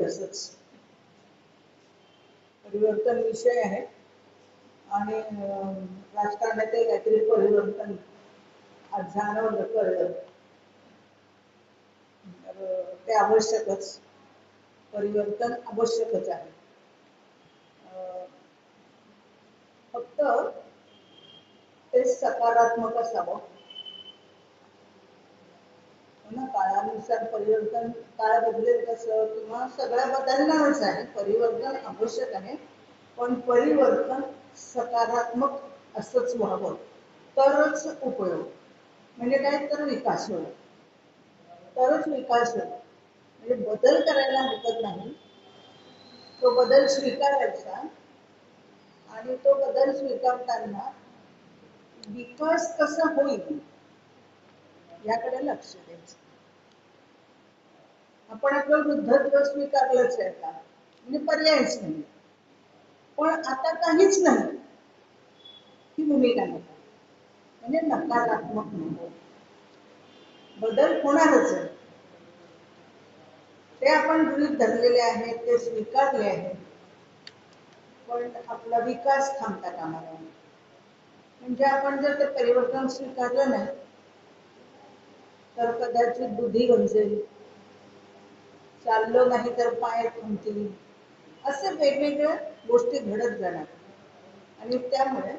तसंच परिवर्तन विषय आहे आणि राजकारणात काहीतरी परिवर्तन आज जाणवलं कळलं तर ते आवश्यकच परिवर्तन आवश्यकच आहे फक्त ते सकारात्मक असावं ना काळानुसार परिवर्तन काळ बदलेल कसं किंवा सगळ्या बदलणारच आहे परिवर्तन आवश्यक आहे पण परिवर्तन सकारात्मक असंच व्हावं तरच उपयोग म्हणजे काय तर विकास होईल तरच विकास होईल म्हणजे बदल करायला हरकत नाही तो बदल स्वीकारायचा आणि तो बदल स्वीकारताना विकास कसा होईल याकडे लक्ष द्यायचं आपण आपलं वृद्धत्व स्वीकारलंच आहे का म्हणजे पर्यायच नाही पण आता काहीच नाही ही भूमिका नाही म्हणजे नकारात्मक नको बदल होणारच आहे ते आपण गृहीत धरलेले आहेत ते स्वीकारले आहेत पण आपला विकास थांबता कामा नये म्हणजे आपण जर ते परिवर्तन स्वीकारलं नाही तर कदाचित बुद्धी गंजेल चाललो नाही तर पाय थांबतील असे वेगवेगळ्या गोष्टी घडत जाणार आणि त्यामुळे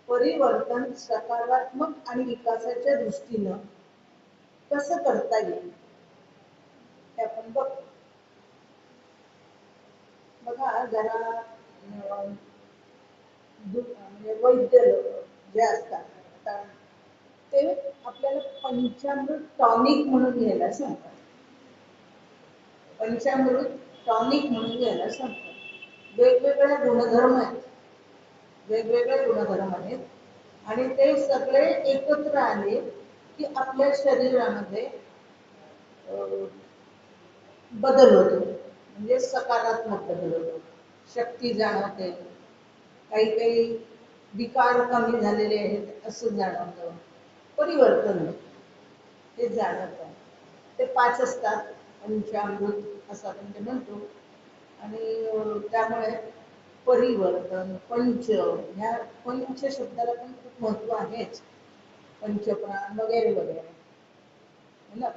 परिवर्तन सकारात्मक आणि विकासाच्या दृष्टीनं कसं करता येईल हे आपण बघतो बघा जरा म्हणजे वैद्य जे असतात ते आपल्याला पंचामृत टॉनिक म्हणून घ्यायला सांगतात पंचामृत टॉनिक म्हणून घ्यायला सांगतात वेगवेगळे गुणधर्म आहेत वेगवेगळे गुणधर्म आहेत आणि ते सगळे एकत्र आले की आपल्या शरीरामध्ये बदल होतो म्हणजे सकारात्मक बदल होतो शक्ती जाणवते काही काही विकार कमी झालेले आहेत असं जाणवतं परिवर्तन हे जाणवतं ते 5 असतात पंचामृत असं आपण ते म्हणतो आणि त्यामुळे परिवर्तन पंच ह्या पंच शब्दाला पण खूप महत्व आहेच पंचप्राण वगैरे वगैरे ना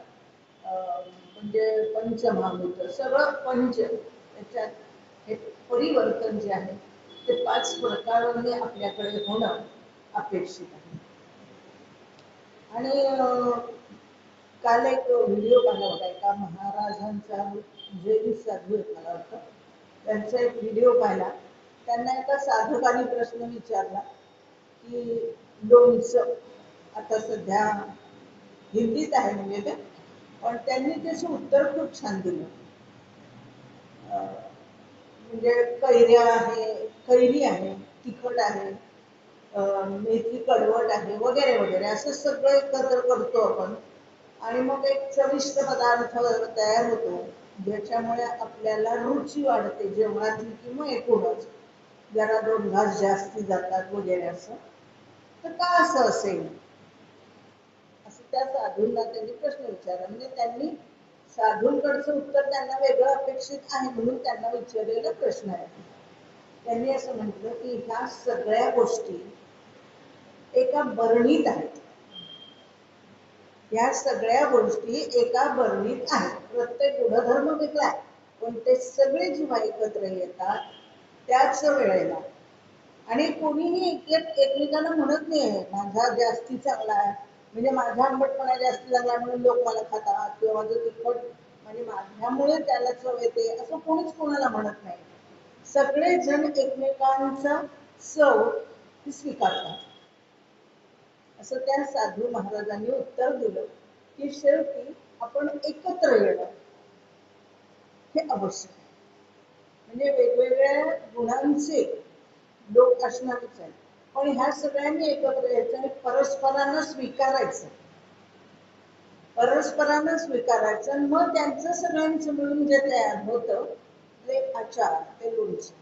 म्हणजे पंचमहाभूत सगळं पंच त्याच्यात हे परिवर्तन जे आहे ते 5 प्रकारांनी आपल्याकडे होणं अपेक्षित आहे आणि काल एक व्हिडिओ पाहिला होता एका महाराजांचा जे साधू आहेत मला वाटतं त्यांचा एक व्हिडिओ पाहिला त्यांना एका साधकाने प्रश्न विचारला की लोणचं आता सध्या हिंदीत आहे म्हणजे ते पण त्यांनी त्याचं उत्तर खूप छान दिलं म्हणजे कैरी आहे तिखट आहे मेथी कडवट आहे वगैरे वगैरे असं सगळं एकत्र करतो आपण आणि मग एक चविष्ट पदार्थ तयार होतो ज्याच्यामुळे आपल्याला रुची वाढते जेवणाची किंवा एकूणच जरा 2 घास जास्ती जातात वगैरे असं तर का असं असेल असं त्या साधूंना त्यांनी प्रश्न विचारला म्हणजे त्यांनी साधूंकडचं उत्तर त्यांना वेगळं अपेक्षित आहे म्हणून त्यांना विचारलेला प्रश्न आहे त्यांनी असं म्हटलं की ह्या सगळ्या गोष्टी एका बरणीत आहेत या सगळ्या गोष्टी एका बरणीत आहेत प्रत्येक गुणधर्म वेगळा आहे पण ते सगळे जेव्हा एकत्र येतात त्याच वेळेला आणि कोणीही एकमेकांना म्हणत नाही माझा जास्ती चांगला आहे म्हणजे माझा आंबटपणा जास्त चांगला म्हणून लोक मला खातात किंवा माझं तिखट म्हणजे माझ्यामुळे त्याला चव येते असं कोणीच कोणाला म्हणत नाही सगळे जण एकमेकांचा चव स्वीकारतात असं त्या साधू महाराजांनी उत्तर दिलं की शेवटी आपण एकत्र येणं हे आवश्यक आहे म्हणजे वेगवेगळ्या गुणांचे लोक असणारच आहेत पण ह्या सगळ्यांनी एकत्र यायचं आणि परस्परांना स्वीकारायचं आणि मग त्यांचं सगळ्यांचं मिळून जे तयार होतं ते आचार ते लोणचं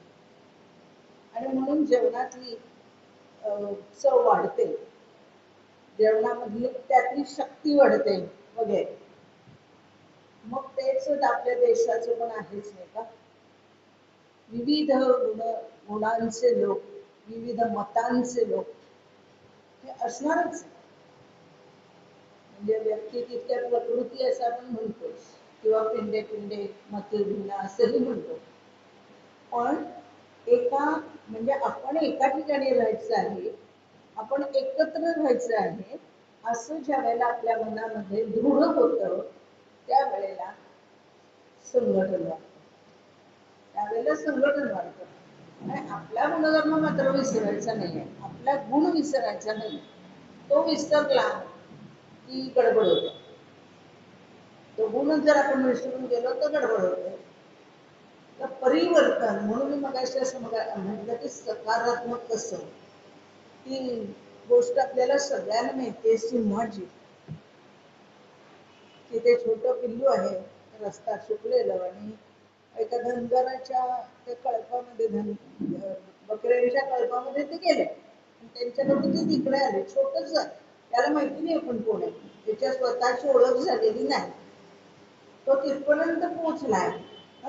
आणि म्हणून जेवणातली चव वाढते जेवणामधली त्यातली शक्ती वाढते वगैरे मग तेच आपल्या देशाचं पण आहेच नाही का. विविध गुणांचे लोक, विविध मतांचे लोक हे असणारच. म्हणजे व्यक्ती तितक्या प्रकृती असं आपण म्हणतो, किंवा पिंडे पिंडे मते भिन्न असंही म्हणतो. पण एका म्हणजे आपण एका ठिकाणी राहायचं आहे, आपण एकत्र राहायचं आहे, असं ज्या वेळेला आपल्या मनामध्ये दृढ होतं त्यावेळेला संघटन वाढतं. त्यावेळेला संघटन वाढतं. आणि आपला गुणधर्म मात्र विसरायचा नाहीये, आपला गुण विसरायचा नाही. तो विसरला की गडबड होते. तो गुणच जर आपण विसरून गेलो तर गडबड होते. तर परिवर्तन म्हणून मी मगाशी असं म्हटलं की सकारात्मक कसं, ती गोष्ट आपल्याला सगळ्यांना माहितीये. सिंहाची, की ते छोटं पिल्लू आहे रस्ता चुकलेलं, आणि एका धनगराच्या त्या कळपामध्ये बकऱ्यांच्या कळपामध्ये ते गेले, त्यांच्याकडून ते तिकडे आले. छोटच, त्याला माहिती नाही आपण कोण आहे, त्याच्या स्वतःची ओळख झालेली नाही. तो तिथपर्यंत पोहोचलाय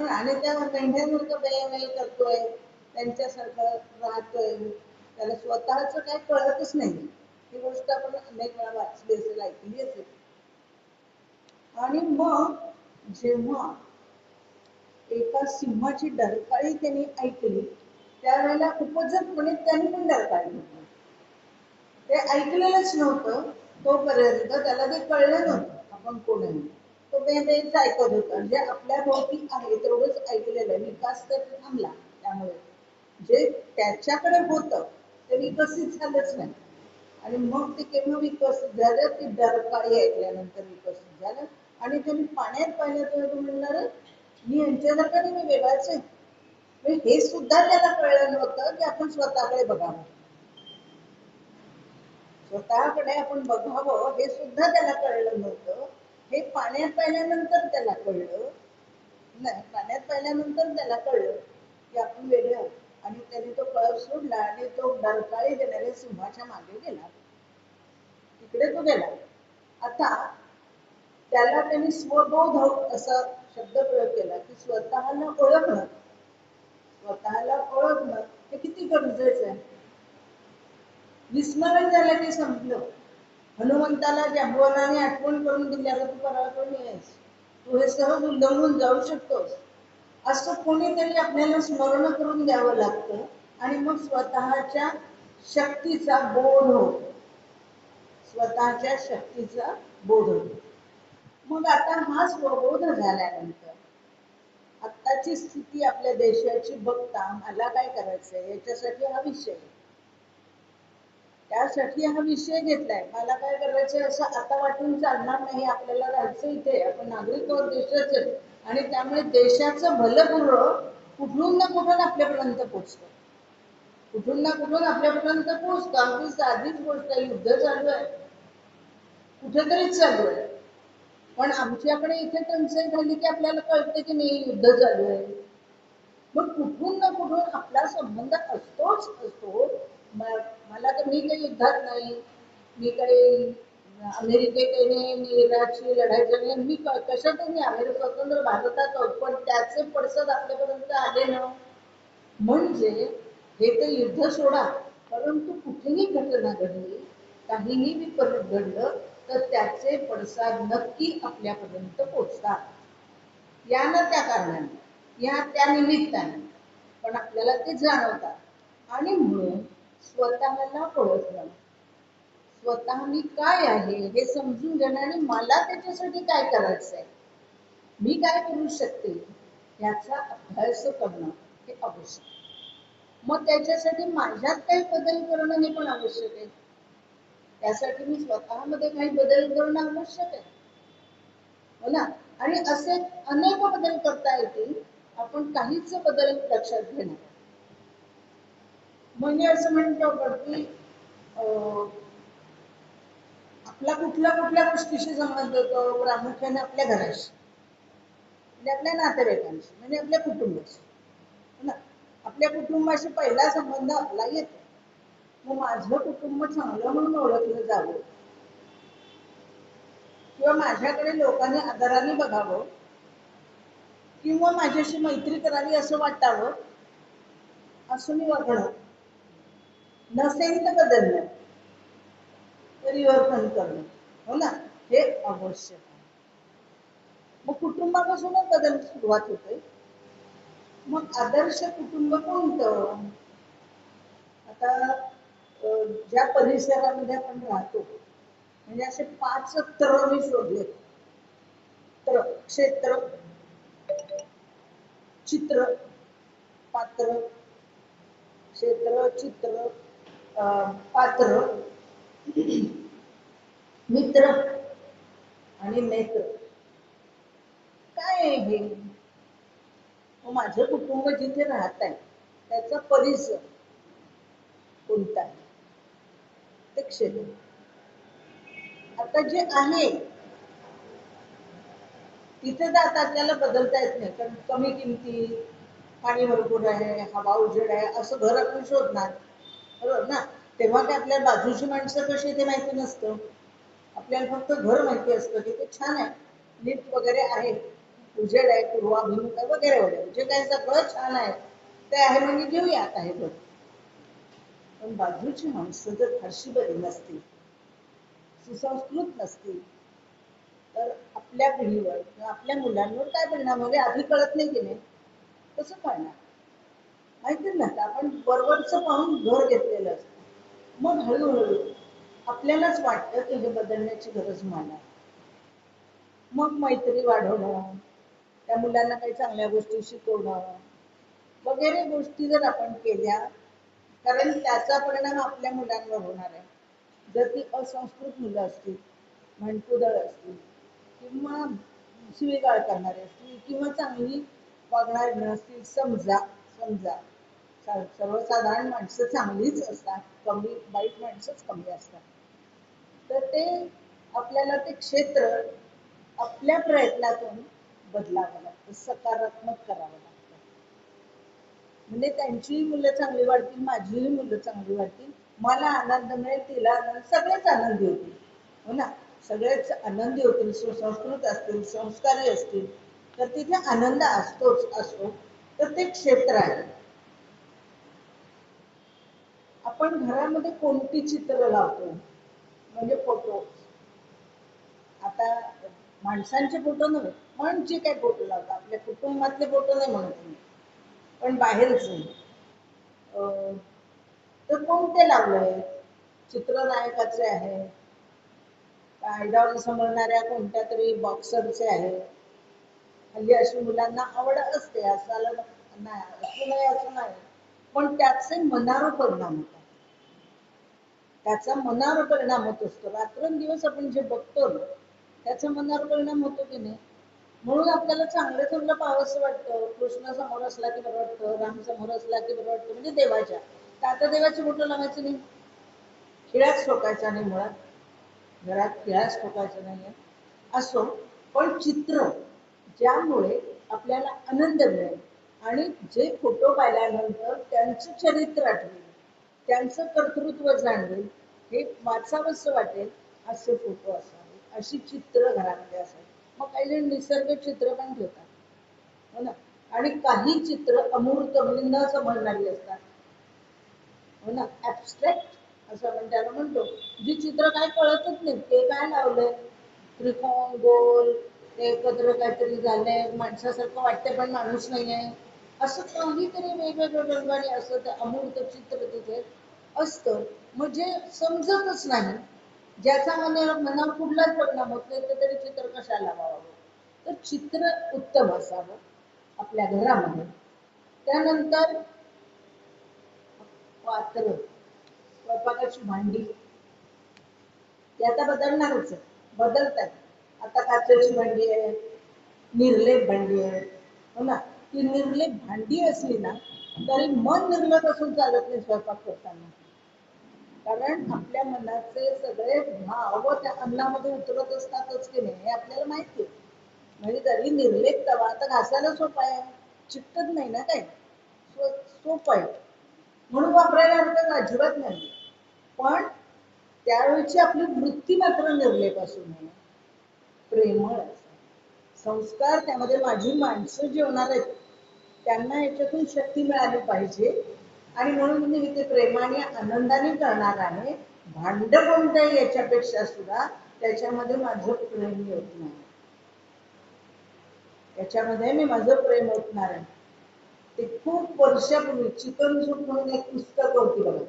आणि त्या मेंढ्यांसारखं वे करतोय, त्यांच्यासारखं राहतोय, त्याला स्वतःच काय कळतच नाही. ही गोष्ट आपण अनेक वेळा वाचली असेल, ऐकली असेल. आणि मग जेव्हा एका सिंहाची डरकाळी त्यांनी ऐकली त्यावेळेला उपजतपणे त्यांनी पण डरकाळी म्हटली. ते ऐकलेलंच नव्हतं तोपर्यंत त्याला ते कळलं नव्हतं आपण कोण आहे. तो बेच ऐकत होता, म्हणजे आपल्या भोवती आहे तेवढंच ऐकलेलं आहे. विकास तर थांबला. त्यामुळे जे त्याच्याकडे होतं ते विकसित झालंच नाही. आणि मग ते केव्हा विकसित झालं, ती डरकाळी ऐकल्यानंतर विकसित झालं. आणि त्यांनी पाण्यात पाहिलं तेव्हा तो म्हणणार, मी यांच्यासारखा नाही, मी वेगळाच आहे. हे सुद्धा त्याला कळलं नव्हतं की आपण स्वतःकडे बघावं, स्वतःकडे आपण बघावं हे सुद्धा त्याला कळलं नव्हतं. हे पाण्यात पाहिल्यानंतर त्याला कळलं. नाही, पाण्यात पाहिल्यानंतर त्याला कळलं की आपण वेगळे आहोत. आणि त्याने तो कळप सोडला आणि तो डरकाळी देणाऱ्या सिंहाच्या मागे गेला. तिकडे तो गेला. आता त्याला त्यांनी स्वबोध असा शब्द प्रयोग केला की स्वतःला ओळखणं, स्वतःला ओळखणं हे किती गरजेचं आहे. विस्मरण झालं की संपलं. हनुमंताला जांबवनाने आठवण करून दिल्याला तू पराक्रमी आहेस, तू हे सहज उल्लंघून जाऊ शकतोस, असं कोणीतरी आपल्याला स्मरण करून द्यावं लागतं. आणि मग स्वतःच्या शक्तीचा बोध होतो, स्वतःच्या शक्तीचा बोध होतो. मग आता हा स्वबोध झाल्यानंतर आत्ताची स्थिती आपल्या देशाची बघता मला काय करायचंय, याच्यासाठी हा विषय, त्यासाठी हा विषय घेतलाय. मला काय करायचंय असं आता वाटून चालणार नाही. आपल्याला राहायचं इथे, आपण नागरिक आहोत देशाचे, आणि त्यामुळे देशाचं भलं कुठून ना कुठून आपल्यापर्यंत पोचतं, कुठून ना कुठून आपल्यापर्यंत पोचतं. अगदी साधीच गोष्ट आहे, युद्ध चालू आहे, कुठेतरी चालू आहे, पण आमच्याकडे इथे टंचाई झाली की आपल्याला कळतं की नाही युद्ध चालू आहे. मग कुठून ना कुठून आपला संबंध असतोच असतो. मला तर, मी काही युद्धात नाही, मी काही अमेरिकेने मी इराकची लढायचं नाही, मी कशातच नाही. आम्ही स्वतंत्र भारतात आहोत, पण त्याचे पडसाद आपल्यापर्यंत आले ना. म्हणजे हे तर युद्ध सोडा, परंतु कुठेही घटना घडली, काहीही विपरीत घडलं तर त्याचे पडसाद नक्की आपल्यापर्यंत पोचतात. या ना त्या कारणाने, या त्या निमित्ताने, पण आपल्याला ते जाणवतात. आणि म्हणून स्वतःला ओळखणं, स्वतः मी काय आहे हे समजून घेणं, आणि मला त्याच्यासाठी काय करायचंय, मी काय करू शकते याचा अभ्यास करणं हे आवश्यक. मग त्याच्यासाठी माझ्यात काही बदल करणं हे पण आवश्यक आहे. त्यासाठी मी स्वतःमध्ये काही बदल करणं आवश्यक आहे, हो ना. आणि असे अनेक बदल करता येतील, आपण काहीच बदल लक्षात घेणार. म्हणजे असं म्हणतो की आपला कुठल्या कुठल्या गोष्टीशी संबंध होतो, प्रामुख्याने आपल्या घराशी, म्हणजे आपल्या नातेवाईकांशी, म्हणजे आपल्या कुटुंबाशी, हो ना. आपल्या कुटुंबाशी पहिला संबंध आपला येतो. मग माझं कुटुंब चांगलं म्हणून ओळखलं जावं, किंवा माझ्याकडे लोकांनी आदराने बघावं, किंवा माझ्याशी मैत्री करावी असं वाटावं असं मी वागणं, नसेल तर बदलणं, परिवर्तन करणं, हो ना, हे आवश्यक आहे. मग कुटुंबापासूनच बदल सुरुवात होते. मग आदर्श कुटुंब कोणतं? आता ज्या परिसरामध्ये आपण राहतो, म्हणजे असे 5 स्तर मी शोधले. तर क्षेत्र, चित्र, पात्र, क्षेत्र, चित्र, पात्र, मित्र आणि नेत्र. काय आहे हे? माझं कुटुंब जिथे राहत आहे त्याचा परिसर कोणता आहे ते क्षेत्र. आता जे आहे तिथे जात आपल्याला बदलता येत नाही, कारण कमी किमती, पाणी भरपूर आहे, हवा उजेड आहे, असं घर आपण शोधणार, बरोबर ना. तेव्हा काय आपल्या बाजूची माणसं कशी ते माहिती नसतं. आपल्याला फक्त घर माहिती असतं की ते छान आहे, लिफ्ट वगैरे आहे, उजेड आहे, पूर्वाभिमुख आहे, वगैरे वगैरे, जे काही सगळं छान आहे ते आहे म्हणजे घेऊयात आहे बघ. पण बाजूची माणसं जर फारशी बरी नसतील, सुसंस्कृत नसतील, तर आपल्या पिढीवर किंवा आपल्या मुलांवर काय परिणाम होईल आधी कळत नाही की नाही. कसं कळणार? माहितीच ना, आपण वरवरचं पाहून घर घेतलेलं असतं, मग हळूहळू आपल्यालाच वाटतं की हे बदलण्याची गरज मला. मग मैत्री वाढवणं, त्या मुलांना काही चांगल्या गोष्टी शिकवणं वगैरे गोष्टी जर आपण केल्या, कारण त्याचा परिणाम आपल्या मुलांवर होणार आहे. जर ती असंस्कृत मुलं असतील, म्हणकुदळ असतील, किंवा शिवीगाळ करणारे असतील, किंवा चांगली वागणारी नसतील, समजा समजा सर्वसाधारण माणसं चांगलीच असतात, कमी वाईट माणसंच कमी असतात, तर ते आपल्याला ते क्षेत्र आपल्या प्रयत्नातून बदलावं लागतं, सकारात्मक करावं लागतं. म्हणजे त्यांचीही मुलं चांगली वाढतील, माझीही मुलं चांगली वाढतील, मला आनंद मिळेल, तिला आनंद, सगळेच आनंदी होतील, हो ना. सगळेच आनंदी होतील, सुसंस्कृत असतील, संस्कारी असतील, तर तिथे आनंद असतोच असतो. तर ते क्षेत्र आहे. आपण घरामध्ये कोणती चित्र लावतो, म्हणजे फोटो. आता माणसांचे फोटो नव्हे, पण जे काही फोटो लावतात आपल्या कुटुंबातले फोटो नाही म्हणत मी, पण बाहेरचे, तर कोणते लावलंय? चित्रनायकाचे आहे, आयडॉल समजणाऱ्या कोणत्या तरी बॉक्सरचे आहे. हल्ली अशी मुलांना आवड असते, असायला नाही, असू नये असं नाही, पण त्याचे मनावर परिणाम होतात. त्याचा मनावर परिणाम होत असतो. रात्रंदिवस आपण जे बघतो त्याचा मनावर परिणाम होतो की नाही. म्हणून आपल्याला चांगलं चांगलं पाहावंसं वाटतं. कृष्ण समोर असला की बरं वाटतं, राम समोर असला की बरं वाटतं, म्हणजे देवाच्या. तर आता देवाचे फोटो लावायचे नाही, खिळाच ठोकायचा नाही, मुळात घरात खिळाच ठोकायचा नाहीये. असो, पण चित्र ज्यामुळे आपल्याला आनंद मिळेल आणि जे फोटो पाहिल्यानंतर त्यांचं चरित्र आठवेल, त्यांचं कर्तृत्व जाणवेल, हे वाचावंसं वाटेल, असे फोटो असावे, अशी चित्र घरामध्ये असावी. मग काही जण निसर्ग चित्र पण ठेवतात, हो ना. आणि काही चित्र अमूर्त म्हणजे न समजणारी असतात, हो ना, ऍबस्ट्रॅक्ट असं आपण त्याला म्हणतो. जी चित्र काय कळतच नाही, ते काय लावलंय, त्रिकोण गोल, ते एकत्र काहीतरी झालंय, माणसासारखं वाटतंय पण माणूस नाहीये, असं काहीतरी वेगवेगळं रंगाने असं ते अमूर्त चित्र तिथे असतं. म्हणजे समजतच नाही, ज्याचा मनावर कुठलाच परिणाम होत नाही, तर तरी चित्र कशाला लावावं. तर चित्र उत्तम असावं आपल्या घरामध्ये. त्यानंतर पात्र, स्वयंपाकाची भांडी, ती आता बदलणारच आहे, बदलतात. आता काचेची भांडी आहे, निर्लेप भांडी आहे, हो ना. ती निर्लेप भांडी असली ना तरी मन निर्लेप असून चालत नाही स्वयंपाक करताना, कारण आपल्या मनाचे सगळे भाव त्या अन्नामध्ये उतरत असतातच की नाही, हे आपल्याला माहिती आहे. म्हणजे जरी निर्लेप तवा आता घासायला सोपा आहे, चिकटत नाही ना काय, सोपं आहे, म्हणून वापरायला हरकत अजिबात नाही. पण त्यावेळची आपली वृत्ती मात्र निर्लेप असू नये, प्रेमळ असावी, संस्कार त्यामध्ये माझी माणसं जेवणार आहेत त्यांना याच्यातून शक्ती मिळाली पाहिजे आणि म्हणून मी ते प्रेमाने आनंदाने करणार आहे. भांड कोणतं याच्यापेक्षा सुद्धा त्याच्यामध्ये माझं प्रेम होत नाही, त्याच्यामध्ये मी माझं प्रेम ओतणार आहे. ते खूप वर्षापूर्वी चिकन सूप म्हणून एक पुस्तक होती बघा,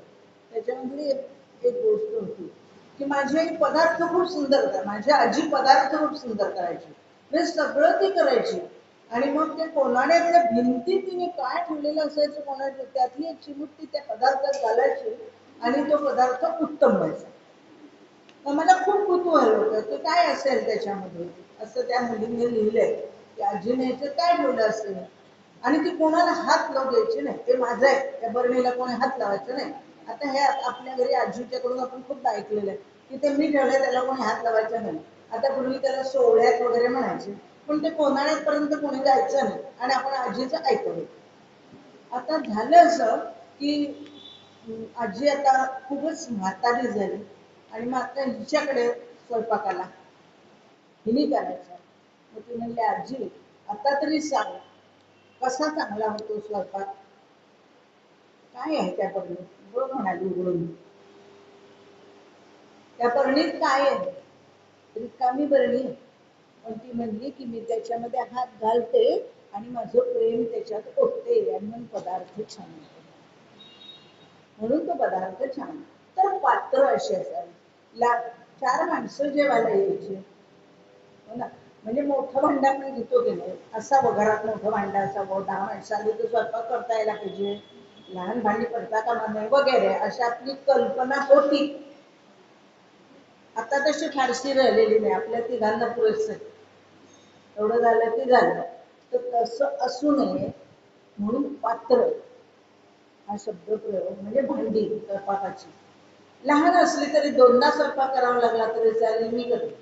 त्याच्यामधली एक गोष्ट होती की माझी आई पदार्थ खूप सुंदर कर, माझी आजी पदार्थ खूप सुंदर करायची, म्हणजे सगळं ती करायची. आणि मग ते कोणाड्यातल्या भिंती तिने काय ठेवलेलं असायचं कोणाच्या, त्यातली एक चिमुटती त्या पदार्थात घालायची आणि तो पदार्थ उत्तम व्हायचा. तर मला खूप कुतूहल होतं की काय असेल त्याच्यामध्ये, असं त्या मुलीने लिहिलंय की आजीने याच्यात काय ठेवलं असेल. आणि ती कोणाला हात लावू द्यायची नाही, ते माझं आहे, त्या बरणीला कोणी हात लावायचं नाही. आता हे आपल्या घरी आजीच्याकडून आपण खूप ऐकलेलं आहे की ते मी ठेवलंय त्याला कोणी हात लावायचं नाही. आता पूर्वी त्याला सोहळ्यात वगैरे म्हणायचे, पण ते कोणाळ्यापर्यंत कोणी जायचं नाही आणि आपण आजीचं ऐकलं. आता झालं असं की आजी आता खूपच म्हातारी झाली आणि मग आता हिच्याकडे स्वयंपाकाला हिनी करायचं. मग ती म्हणली आजी आता तरी सांग कसा चांगला होतो स्वयंपाक, काय आहे त्या बरणीत बघ म्हणाली उघडून. त्या बरणीत काय आहे, रिकामी बरणी. पण ती म्हणली की मी त्याच्यामध्ये हात घालते आणि माझं प्रेम त्याच्यात ओतते आणि मग पदार्थ छान होतो, म्हणून तो पदार्थ छान. तर पात्र अशी असावी, 4 माणसं जेवायला यायची, हो ना. म्हणजे मोठं भांड आपण घेतो की नाही, असावं घरात मोठं भांड असावं, 10 माणसांनी तर स्वयंपाक करता यायला पाहिजे, लहान भांडी पडता कामा नये वगैरे अशी आपली कल्पना होती. आता तशी फारशी राहिलेली नाही, आपल्या तिघांना पुरेसं एवढं झालं की झालं. तर तसं असू नये म्हणून पात्र हा शब्द प्रयोग म्हणजे भांडी स्वयंपाकाची. लहान असली तरी 2दा स्वयंपाक करावा लागला तरी चालेल, मी करते.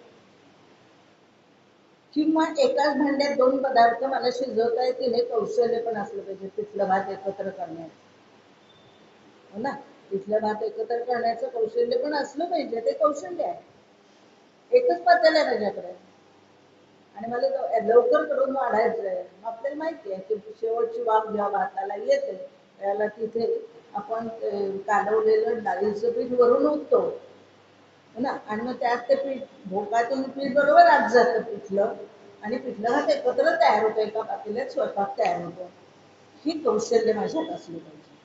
किंवा एकाच भांड्यात 2 पदार्थ मला शिजवता येतील हे कौशल्य पण असलं पाहिजे. पिठलं भात एकत्र करण्याचं, हो ना, पिठलं भात एकत्र करण्याचं कौशल्य पण असलं पाहिजे, ते कौशल्य आहे. एकच पातेल आहे माझ्याकडे आणि मला लवकर करून वाढायचं आहे, आपल्याला माहिती आहे की शेवटची वाफ जेव्हा भाताला येते त्याला तिथे आपण कालवलेलं डाळीचं पीठ वरून ओततो, हो ना, आणि मग त्यात ते पीठ भोकातून पीठ बरोबर आत जातं पिठलं आणि पिठलं भात एकत्र तयार होतो, एका पातेल्यात स्वयंपाक तयार होतो. ही कौशल्य माझ्यात असली पाहिजे.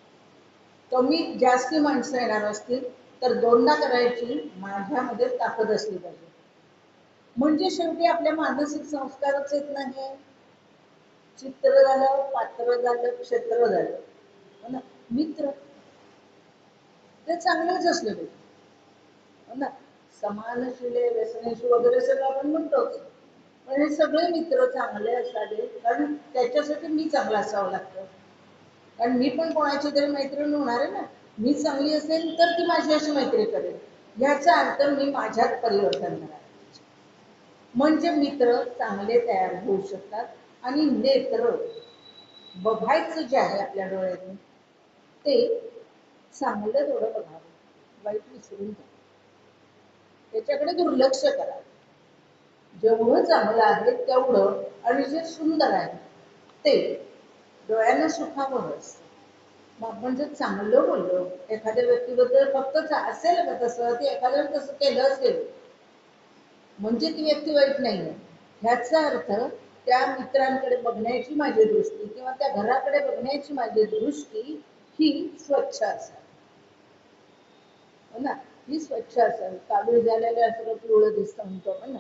कमी जास्ती माणसं येणार असतील तर 2दा करायची माझ्यामध्ये ताकद असली पाहिजे. म्हणजे शेवटी आपल्या मानसिक संस्कारच येत नाही, चित्र झालं, पात्र झालं, क्षेत्र झालं, हो ना. मित्र ते चांगलेच असले पाहिजे, हो ना. समानशिले व्यसनेशी वगैरे सगळं आपण म्हणतोच, पण हे सगळे मित्र चांगले असावे, कारण त्याच्यासाठी मी चांगला असावं लागतं. कारण मी पण कोणाची तरी मैत्रीण होणार आहे ना, मी चांगली असेल तर ती माझी अशी मैत्री करेल, याचा अर्थ मी माझ्यात परिवर्तन करायला, म्हणजे मित्र चांगले तयार होऊ शकतात. आणि नेत्र बघायचं जे आहे आपल्या डोळ्यातून ते चांगलं थोडं बघावं, वाईट विसरून जा, त्याच्याकडे दुर्लक्ष करा. जेवढं चांगलं आहे तेवढं आणि जे सुंदर आहे ते डोळ्यांना सुखावं असतं. मग आपण जर चांगलं बोललो एखाद्या व्यक्तीबद्दल फक्त असेल का तसं, ते एखाद्याने तसं केलं असेल म्हणजे ती व्यक्ती वाईट नाहीये, ह्याचा अर्थ त्या मित्रांकडे बघण्याची माझी दृष्टी किंवा त्या घराकडे बघण्याची माझी दृष्टी ही स्वच्छ असावी, हो ना. ही स्वच्छ असावी. कावीळ झालेलं सगळं पिवळं दिसतं म्हणतो आपण ना,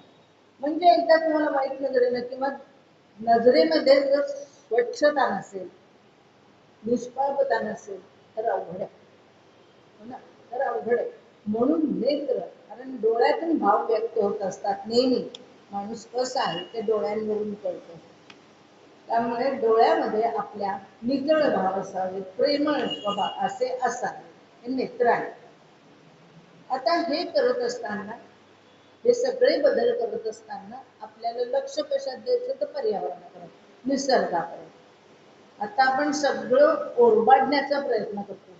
म्हणजे एकदा तुम्हाला वाईट नजरेनं किंवा नजरेमध्ये जर स्वच्छता नसेल, निष्पापता नसेल तर अवघड आहे, हो ना, तर अवघड आहे. म्हणून नेत्र, कारण डोळ्यातून भाव व्यक्त होत असतात नेहमी, माणूस कसा आहे ते डोळ्यांवरून कळतं. त्यामुळे डोळ्यामध्ये आपल्या नितळ भाव असावे, प्रेमळ स्वभाव असे असावे, हे नेत्र आहे. आता हे करत असताना, हे सगळे बदल करत असताना आपल्याला लक्ष कशात द्यायचं तर पर्यावरणाकडे, निसर्गाकडे. आता आपण सगळं ओरबाडण्याचा प्रयत्न करतो,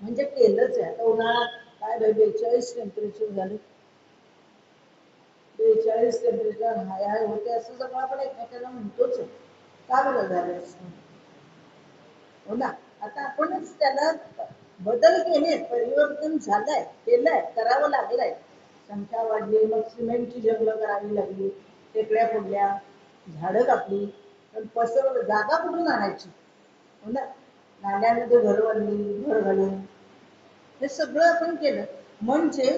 म्हणजे केलंच आहे. आता उन्हाळ्यात काय 42 टेम्परेचर झालं, 42 45 टेम्परेचर हाय हाय होते असं सगळं आपण एकमेकांना म्हणतोच आहे. का बरं झालं असं? हो ना. आता आपणच त्याला बदल केले, परिवर्तन झालंय, केलंय, करावं लागलंय. संख्या वाढली, मग सिमेंटची जंगलं करावी लागली, टेकड्या फोडल्या, झाडं कापली, पण पसरवलं, जागा कुठून आणायची? हो ना. नाल्यामध्ये घर बांधली, घर घालून हे सगळं आपण केलं, म्हणजे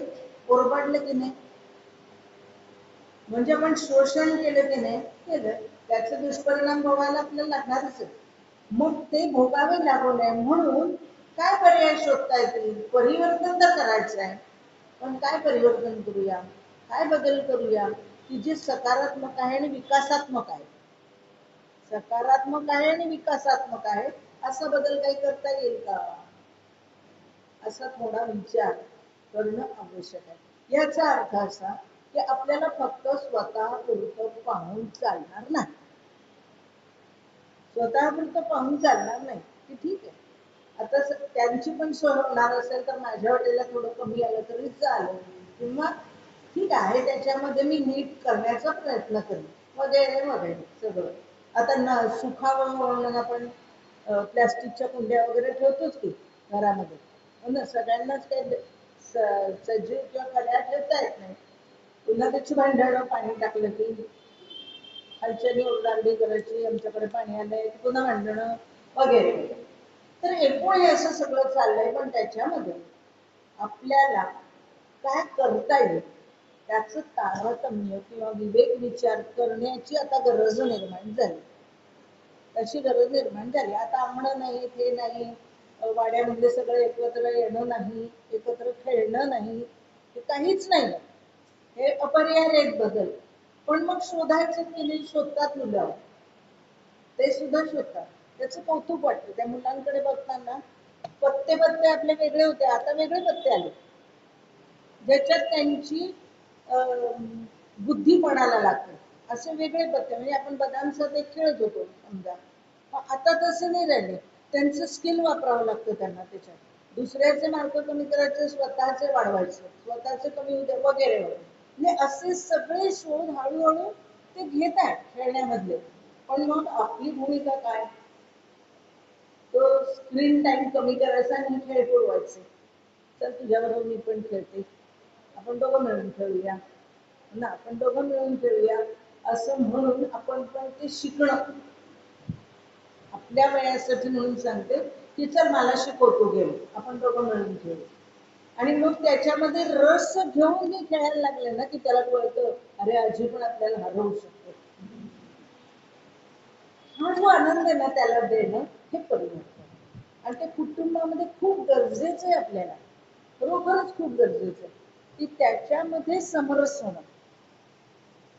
ओरबाडलं की नाही, म्हणजे आपण शोषण केलं की नाही, केलं. त्याचे दुष्परिणाम भोगायला आपल्याला लागणारच आहे. मग ते भोगावे लागू नये म्हणून काय पर्याय शोधता येतील? परिवर्तन तर करायचं आहे, पण काय परिवर्तन करूया, काय बदल करूया की जे सकारात्मक आहे आणि विकासात्मक आहे. सकारात्मक आहे आणि विकासात्मक आहे, असा बदल काही करता येईल का? असा थोडा विचार करणं आवश्यक आहे. याचा अर्थ असा की आपल्याला फक्त स्वतः पुरतं पाहून चालणार नाही. स्वतः पुरतं पाहून चालणार नाही की ठीक आहे, आता त्यांची पण सोय होणार असेल तर माझ्या हॉटेलला थोडं कमी आलं तरी चालेल, किंवा ठीक आहे त्याच्यामध्ये मी नीट करण्याचा प्रयत्न करेन, वगैरे वगैरे सगळं. आता सुखावं म्हणून आपण प्लॅस्टिकच्या कुंड्या वगैरे ठेवतोच की घरामध्ये. हो ना, सगळ्यांनाच काही सजीव किंवा खड्या ठेवता येत नाही. पुन्हा त्याची भांडणं, पाणी टाकलं की खालच्यानी ओरडाओरडी करायची, आमच्याकडे पाणी आलंय, पुन्हा भांडणं वगैरे. तर एकूण हे असं सगळं चाललंय, पण त्याच्यामध्ये आपल्याला काय करता येईल त्याचं तारतम्य किंवा विवेक विचार करण्याची आता गरज निर्माण झाली. तशी गरज निर्माण झाली. आता आम्हाला नाही, ते नाही, वाड्यामध्ये सगळं एकत्र येणं नाही, एकत्र खेळणं नाही, हे काहीच नाही. हे अपरिहार्य एक बदल. पण मग शोधायचं की नाही, शोधतात मुलं, ते सुद्धा शोधतात. त्याचं कौतुक वाटतं. त्या मुलांकडे बघताना पत्ते पत्ते आपले वेगळे होते, आता वेगळे पत्ते आले, ज्याच्यात त्यांची बुद्धी पणाला लागते. असे वेगळे पत्ते, म्हणजे आपण बदामचं ते खेळत होतो समजा, आता तसं नाही राहिले. त्यांचं स्किल वापरावं लागतं त्यांना त्याच्यात. दुसऱ्याचे मार्क कमी करायचे, स्वतःचे वाढवायचे, स्वतःचे कमी होते वगैरे वगैरे. म्हणजे असे सगळे शोध हळूहळू ते घेत आहेत खेळण्यामधले. पण मग आपली भूमिका काय? तो स्क्रीन टाइम कमी करायचा आणि खेळ पुरवायचे. तर तुझ्याबरोबर मी पण खेळते, आपण दोघं मिळून खेळूया ना, आपण दोघं मिळून खेळूया असं म्हणून आपण पण ते शिकणं आपल्या वेळासाठी म्हणून सांगते की चल मला शिकवतो गेम, आपण दोघं मिळून खेळू. आणि मग त्याच्यामध्ये रस घेऊन मी खेळायला लागले ना की त्याला कळतं अरे आजी पण आपल्याला हरवू शकतो. हा जो आनंद आहे ना त्याला देणं हे परिवर्तन, आणि ते कुटुंबामध्ये खूप गरजेचं आहे आपल्याला, खरोखरच खूप गरजेचं आहे की त्याच्यामध्ये समरस होणं.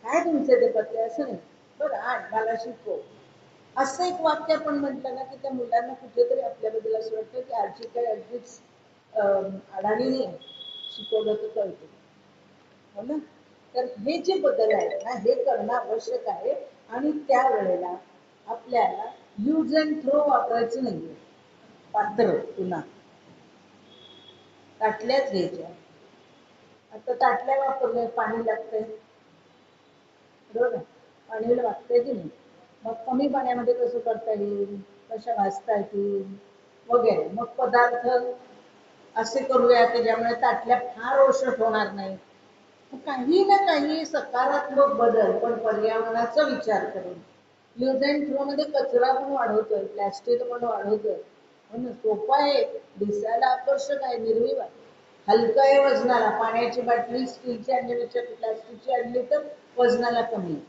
काय तुमचे ते पत्ते असं नाही, बरं आण मला शिकव, असं एक वाक्य आपण म्हटलं ना की त्या मुलांना कुठेतरी आपल्याबद्दल असं वाटतं की आजी काय अगदीच अडाणी नाही, शिकवलं तर कळतं. हो ना. तर हे जे बदल आहेत ना हे करणं आवश्यक आहे. आणि त्यावेळेला आपल्याला यूज अँड थ्रो वापरायचं नाहीये. पात्र पुन्हा ताटल्याच घ्यायच्या. आता ताटल्या वापरल्या, पाणी लागतंय बरोबर, पाणी लागतंय की नाही, मग कमी पाण्यामध्ये कसं करता येईल, कशा भाजता येतील वगैरे. मग पदार्थ असे करूया की ज्यामुळे ताटल्या फार ओषट होणार नाही. काही ना काही सकारात्मक बदल पण पर्यावरणाचा विचार करून. यूज अँड थ्रो मध्ये कचरा पण वाढवतोय, प्लॅस्टिक पण वाढवतोय. म्हणून सोपा आहे, दिसायला आकर्षक आहे, निर्विवाद, हलका आहे वजनाला. पाण्याची बाटली स्टीलची आणण्यापेक्षा प्लास्टिकची आणली तर वजनाला कमी आहे,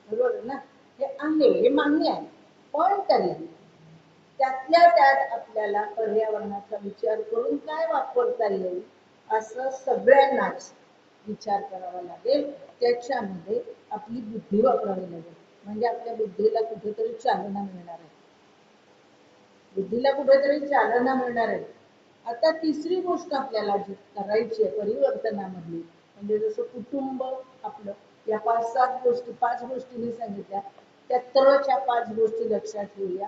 बरोबर ना. हे आहे, हे मान्य आहे, पण तरी त्यातल्या त्यात आपल्याला पर्यावरणाचा विचार करून काय वापरता येईल असं सगळ्यांनाच विचार करावा लागेल. त्याच्यामध्ये आपली बुद्धी वापरावी लागेल, म्हणजे आपल्या बुद्धीला कुठेतरी चालना मिळणार आहे, बुद्धीला कुठेतरी चालना मिळणार आहे. आता तिसरी गोष्ट आपल्याला जी करायची आहे परिवर्तनामधली, म्हणजे जसं कुटुंब आपलं, या 5-7 गोष्टी, 5 गोष्टी मी सांगितल्या, त्या तरच्या 5 गोष्टी लक्षात ठेवूया.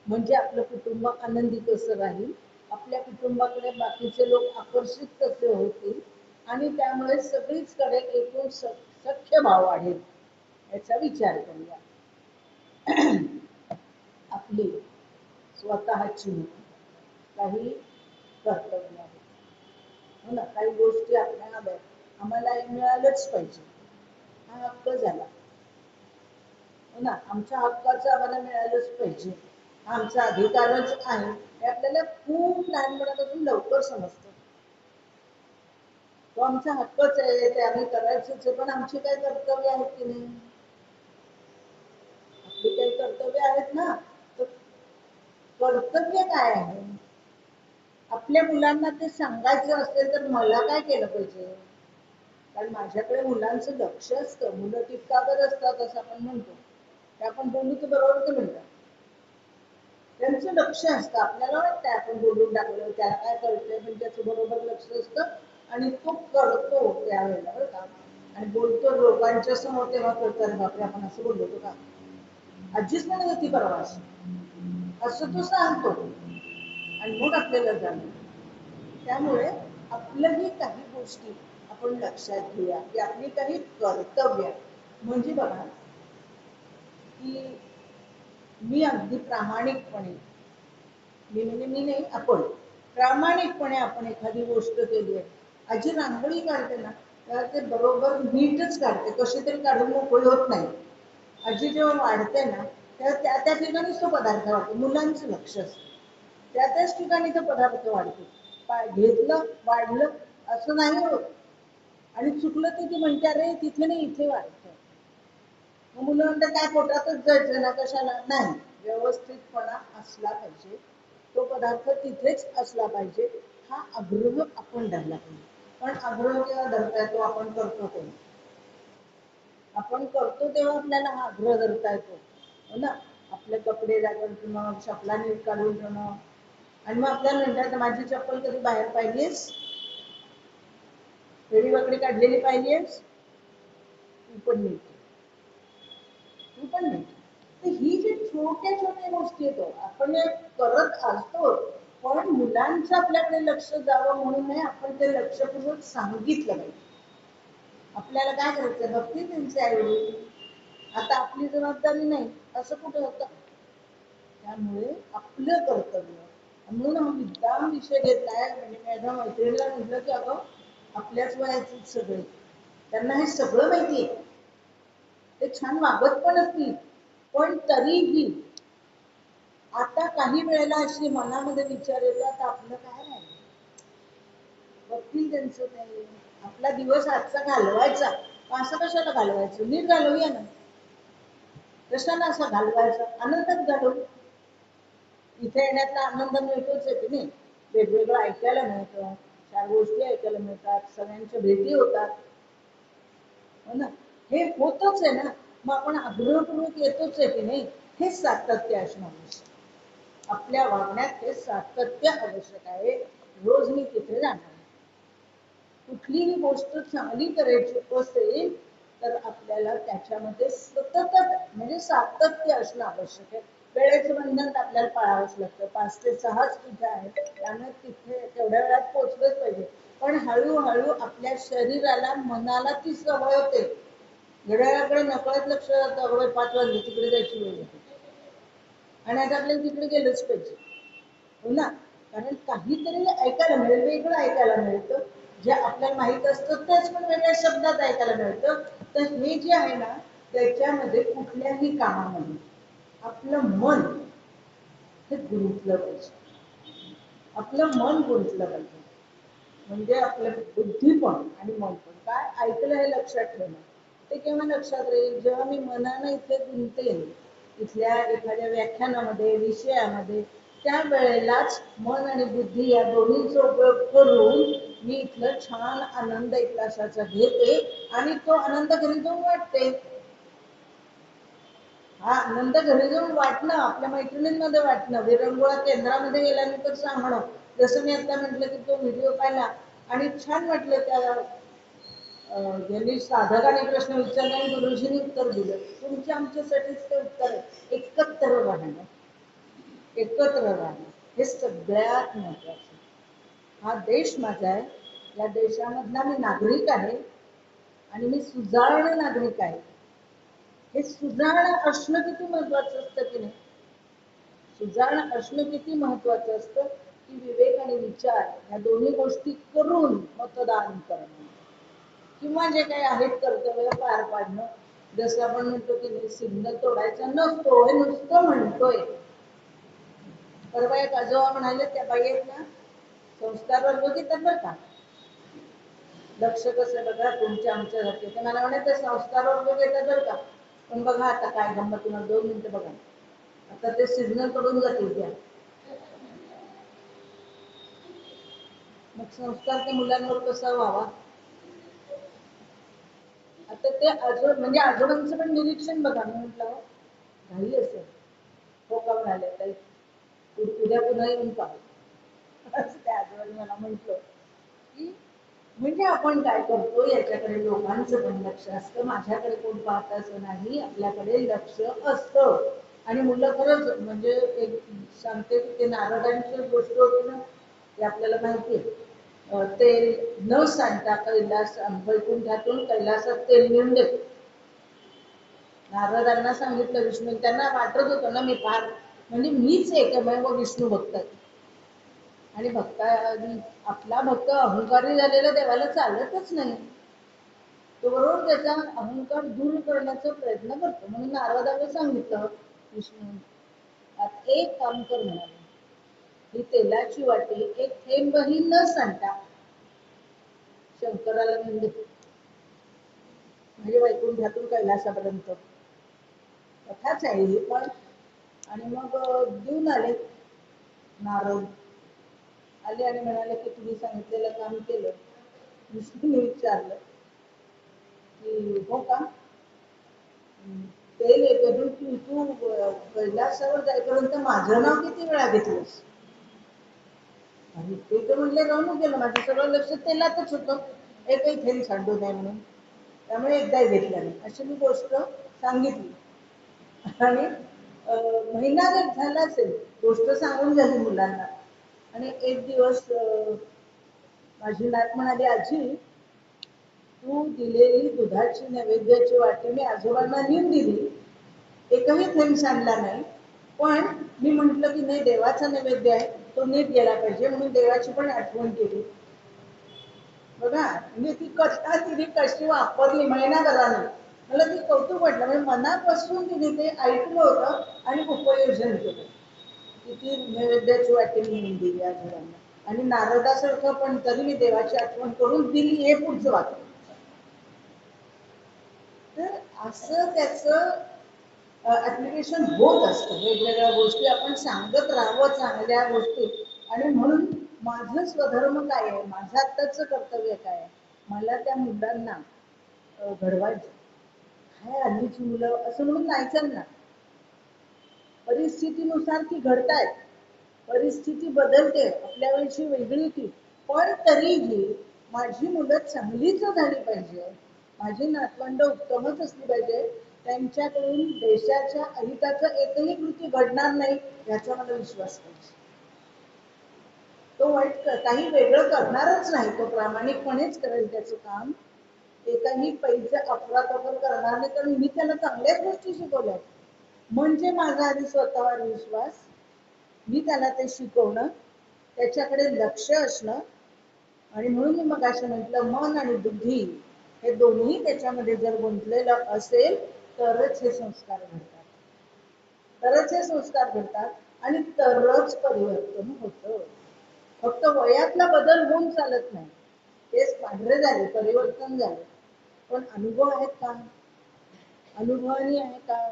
म्हणजे आपलं कुटुंब आनंदी कसं राहील, आपल्या कुटुंबाकडे बाकीचे लोक आकर्षित कसे होतील, आणि त्यामुळे सगळीचकडे एकूण सख्य भाव वाढेल याचा विचार करूया. आपली स्वतःची काही कर्तव्य आहे, हो ना, काही गोष्टी आपल्या हव्यात, आम्हाला हे मिळालंच पाहिजे, हा हक्क झाला, हो ना, आमच्या हक्काचं आम्हाला मिळालंच पाहिजे, हा आमचा अधिकारच आहे, हे आपल्याला खूप लहानपणापासून लवकर समजतं. तो आमचा हक्कच आहे, ते आम्ही करायचंच आहे, पण आमची काय कर्तव्य आहेत की नाही, आपली काही कर्तव्य आहेत ना. तर कर्तव्य काय आहे, आपल्या मुलांना ते सांगायचं असेल तर मला काय केलं पाहिजे, कारण माझ्याकडे मुलांचं लक्ष असतं, मुलं टिपकावर असतात असं आपण म्हणतो, ते आपण बोलू तर बरोबर ते म्हणतात, त्यांचं लक्ष असतं, आपल्याला वाटतं आपण बोलून टाकलं त्याला काय कळतंय, पण त्याचं बरोबर लक्ष असतं आणि तो करतो त्यावेळेला बरं का, आणि बोलतो लोकांच्या समोर तेव्हा कळतं बापरे आपण असं बोललो होतो का, आजीच म्हणत होती परवा असं तो सांगतो आणि मग आपल्याला जाणवतं. त्यामुळे आपल्याही काही गोष्टी आपण लक्षात घेऊया की आपली काही कर्तव्य, म्हणजे बघा की मी अगदी प्रामाणिकपणे, मी म्हणजे मी नाही, आपण प्रामाणिकपणे आपण एखादी गोष्ट केली आहे, आजी रांगोळी काढते ना तर ते बरोबर नीटच काढते, कशी तरी काढून मोकळी होत नाही, आजी जेव्हा वाढते ना तेव्हा त्या त्या ठिकाणीच तो पदार्थ वाढतो, मुलांचं लक्ष असतं, त्या त्याच ठिकाणी तो पदार्थ वाढतो, घेतलं वाढलं असं नाही होत, आणि चुकलं तर ती म्हणते अरे तिथे नाही इथे वाढतं, मग मुलं म्हणतात काय पोटातच जायचं ना, कशाला नाही, व्यवस्थितपणा असला पाहिजे, तो पदार्थ तिथेच असला पाहिजे, हा आग्रह आपण धरला पाहिजे. पण आग्रह केव्हा धरता येतो, आपण करतो तेव्हा, आपण करतो तेव्हा आपल्याला हा आग्रह धरता येतो, हो ना, आपले कपडे लागून ठेवणं, चपला नीट काढून ठेवणं, आणि मग आपल्याला म्हणतात माझी चप्पल कधी बाहेर पाहिलीस, वेळी वाकडी काढलेली पाहिलीस, तू पण नीट, तू पण नीट. तर ही जी छोट्या छोट्या गोष्टी येतो आपण करत असतो, पण मुलांचं आपल्याकडे लक्ष जावं म्हणून नाही आपण ते लक्षपूर्वक सांगितलं पाहिजे, आपल्याला काय करायचं बघते त्यांचे आईवडील, आता आपली जबाबदारी नाही असं कुठे होतं, त्यामुळे आपलं कर्तव्य, म्हणून हा विद्याम विषय घेतलाय, म्हणजे माझ्या मैत्रिणीला म्हटलं की अगं आपल्याच वयाचे सगळे, त्यांना हे सगळं माहितीये, ते छान वागत पण असतील, पण तरीही आता काही वेळेला अशी मनामध्ये विचार येतात आपलं काय राहिलं, बघतील त्यांचं ते, आपला दिवस आजचा घालवायचा, असं कशाला घालवायचं, नीट घालवूया ना, कशाला असं घालवायचं, आनंदात घालवू, इथे येण्यातला आनंद मिळतोच आहे की नाही, वेगवेगळं ऐकायला मिळतं, चार गोष्टी ऐकायला मिळतात, सगळ्यांच्या भेटी होतात, हो ना, हे होतच आहे ना, मग आपण आग्रहपूर्वक येतोच आहे की नाही, हे सातत्य असणं आवश्यक, आपल्या वागण्यात हे सातत्य आवश्यक आहे, रोज मी तिथे जाणार, कुठलीही गोष्ट चांगली करायची असेल तर आपल्याला त्याच्यामध्ये सतत म्हणजे सातत्य असणं आवश्यक आहे, वेळेचं बंधन आपल्याला पाळावंच लागतं, 5 ते 6 तिथे आहेत, त्यामुळे तिथे तेवढ्या वेळात पोहोचलंच पाहिजे, पण हळूहळू आपल्या शरीराला मनाला ती सवय होते, घड्याळाकडे नकळत लक्ष जातं, अगं 5 वाजले तिकडे जायची वेळ होती, आणि आता आपल्याला तिकडे गेलंच पाहिजे, हो ना, कारण काहीतरी ऐकायला मिळेल, वेगळं ऐकायला मिळतं, जे आपल्याला माहित असतं तेच पण वेगळ्या शब्दात ऐकायला मिळतं, तर हे जे आहे ना त्याच्यामध्ये कुठल्याही कामामध्ये आपलं मन हे गुंतलं पाहिजे, आपलं मन गुंतलं पाहिजे, म्हणजे आपलं बुद्धी पण आणि मन पण, काय ऐकलं हे लक्षात ठेवणं, ते केव्हा लक्षात राहील, जेव्हा मी मनानं इथे गुंतेन, इथल्या एखाद्या व्याख्यानामध्ये विषयामध्ये, त्या वेळेलाच मन आणि बुद्धी या दोन्हीचा उपयोग करून मी इथलं छान आनंद एक तासाचा घेते, आणि तो आनंद घरी जाऊन वाटते, हा आनंद घरी जाऊन वाटणं, आपल्या मैत्रिणींमध्ये वाटणं, विरंगुळा केंद्रामध्ये गेल्यानंतर सांगणं, जसं मी आता म्हटलं की तो व्हिडिओ पाहिला आणि छान वाटलं, त्या यांनी साधकाने प्रश्न विचारला आणि गुरुजींनी उत्तर दिलं, तुमच्या आमच्यासाठीच ते उत्तर आहे, एकत्र राहणं, एकत्र राहणं हे सगळ्यात महत्वाचं, हा देश माझा आहे, या देशामधला मी नागरिक आहे, आणि मी सुजाण नागरिक आहे. हे सुजाण असणं किती महत्वाचं असतं की नाही? सुजाण असणं किती महत्वाचं असतं की विवेक आणि विचार या दोन्ही गोष्टी करून मतदान करणं किंवा जे काही आहेत कर्तव्य पार पाडणं. जसं आपण म्हणतो की सिग्नल तोडायचा नसतो, हे नुसतं म्हणतोय. परवा एक आजोबा म्हणाले त्या बाई आहेत ना, संस्कार वर्ग घेतात बरं का, लक्ष कसं बघा तुमच्या आमच्या घरचे. ते मला म्हणे ते संस्कार वर्ग घेतात बरं का, पण बघा आता काय गंमत, तुम्हाला 2 मिनिटं बघा, आता ते सिग्नल तोडून जातील त्या. मग संस्कार त्या मुलांवर कसा व्हावा? आता ते म्हणजे आजोबांचं पण निरीक्षण बघा. मी म्हटलं काही असेल, हो का म्हणाले ताई, उद्या पुन्हा येऊन पाहू. असं त्या आजोबांनी मला म्हटलं की म्हणजे आपण काय करतो याच्याकडे लोकांचं पण लक्ष असतं. माझ्याकडे कोण पाहत असं नाही, आपल्याकडे लक्ष असतं. आणि मुलं खरंच म्हणजे एक सांगते की ते नारदांची गोष्ट होती ना, ते आपल्याला माहिती आहे. तेल न सांडता कैलास वैकुंठातून कैलासात तेल नेऊन देतो. नारदांना सांगितलं विष्णू, त्यांना वाटत होतं ना मी फार म्हणजे मीच एकमेव विष्णू भक्त आहे. आणि भक्ता आपला भक्त अहंकारी झालेला देवाला चालतच नाही. तो बरोबर त्याचा अहंकार दूर करण्याचा प्रयत्न करतो. म्हणून नारदाने सांगितलं विष्णू, आता एक काम कर म्हणाले, ही तेलाची वाटी एक थेंबही न सांडता शंकराला नेऊन देतो, म्हणजे वैकुंठातून कैलासापर्यंत. कथाच आहे ही पण. आणि मग देऊन आले. नारद आले आणि म्हणाले की तुम्ही सांगितलेलं काम केलं. विष्णूने विचारलं की हो का, तेल येतं तू कैलासावर जायपर्यंत माझं नाव किती वेळा घेतलंस? आणि ते तर म्हणले राहून गेलं, माझं सगळं लक्ष तेलातच होतं, एकही थेंब सांडू नये म्हणून. त्यामुळे एकदाही घेतलं नाही, अशी मी गोष्ट सांगितली. आणि महिना जर झाला असेल गोष्ट सांगून झाली मुलांना. आणि एक दिवस माझी नात म्हणाली, आजी तू दिलेली दुधाची नैवेद्याची वाटी मी आजोबांना नेऊन दिली, एकही थेंब सांडला नाही. पण मी म्हंटल की नाही, देवाचा नैवेद्य आहे, तो नीट गेला पाहिजे, म्हणून देवाची पण आठवण केली. बघा म्हणजे ती कथा तिने कशी वापरली महिनाभराने, मला ती कौतुक वाटलं. म्हणजे मनापासून तिने ते ऐकलं होतं आणि उपयोजन केलं. किती नैवेद्याची वाटी नेऊन दिली आजोबांना. आणि नारदासारखं पण तरी मी देवाची आठवण करून दिली, हे पुढचं वाक्य. तर असं त्याचं ऍप्लिकेशन होत असतं. वेगवेगळ्या गोष्टी आपण सांगत राहावं, चांगल्या गोष्टी. आणि म्हणून माझं स्वधर्म काय आहे, माझं आत्ताचं कर्तव्य काय आहे, मला त्या मुलांना घडवायचं. काय हल्लीची मुलं असं म्हणून नाही चालणार. परिस्थितीनुसार ती घडतायत, परिस्थिती बदलते, आपल्या वेळची वेगळी ती. पण तरीही माझी मुलं चांगलीच झाली पाहिजे, माझी नातवंड उत्तमच असली पाहिजे, त्यांच्याकडून देशाच्या अहिताचं एकही कृती घडणार नाही याचा मला विश्वास पाहिजे. तो वाईट काही वेगळं करणारच नाही, तो प्रामाणिकपणेच करेल त्याचं काम. एकाही पैसे अफरातफर करणार नाही, कारण मी त्याला चांगल्याच गोष्टी शिकवल्या. म्हणजे माझा आधी स्वतःवर विश्वास, मी त्याला ते शिकवणं, त्याच्याकडे लक्ष असणं. आणि म्हणून मी मग असं म्हटलं, मन आणि बुद्धी हे दोन्ही त्याच्यामध्ये जर गुंतलेलं असेल तरच हे संस्कार घडतात, तरच हे संस्कार घडतात आणि तरच परिवर्तन होतं. फक्त वयातला बदल होऊन चालत नाही, तेच पांढरे झाले, परिवर्तन झाले, पण अनुभव आहेत का? अनुभवानी आहे का?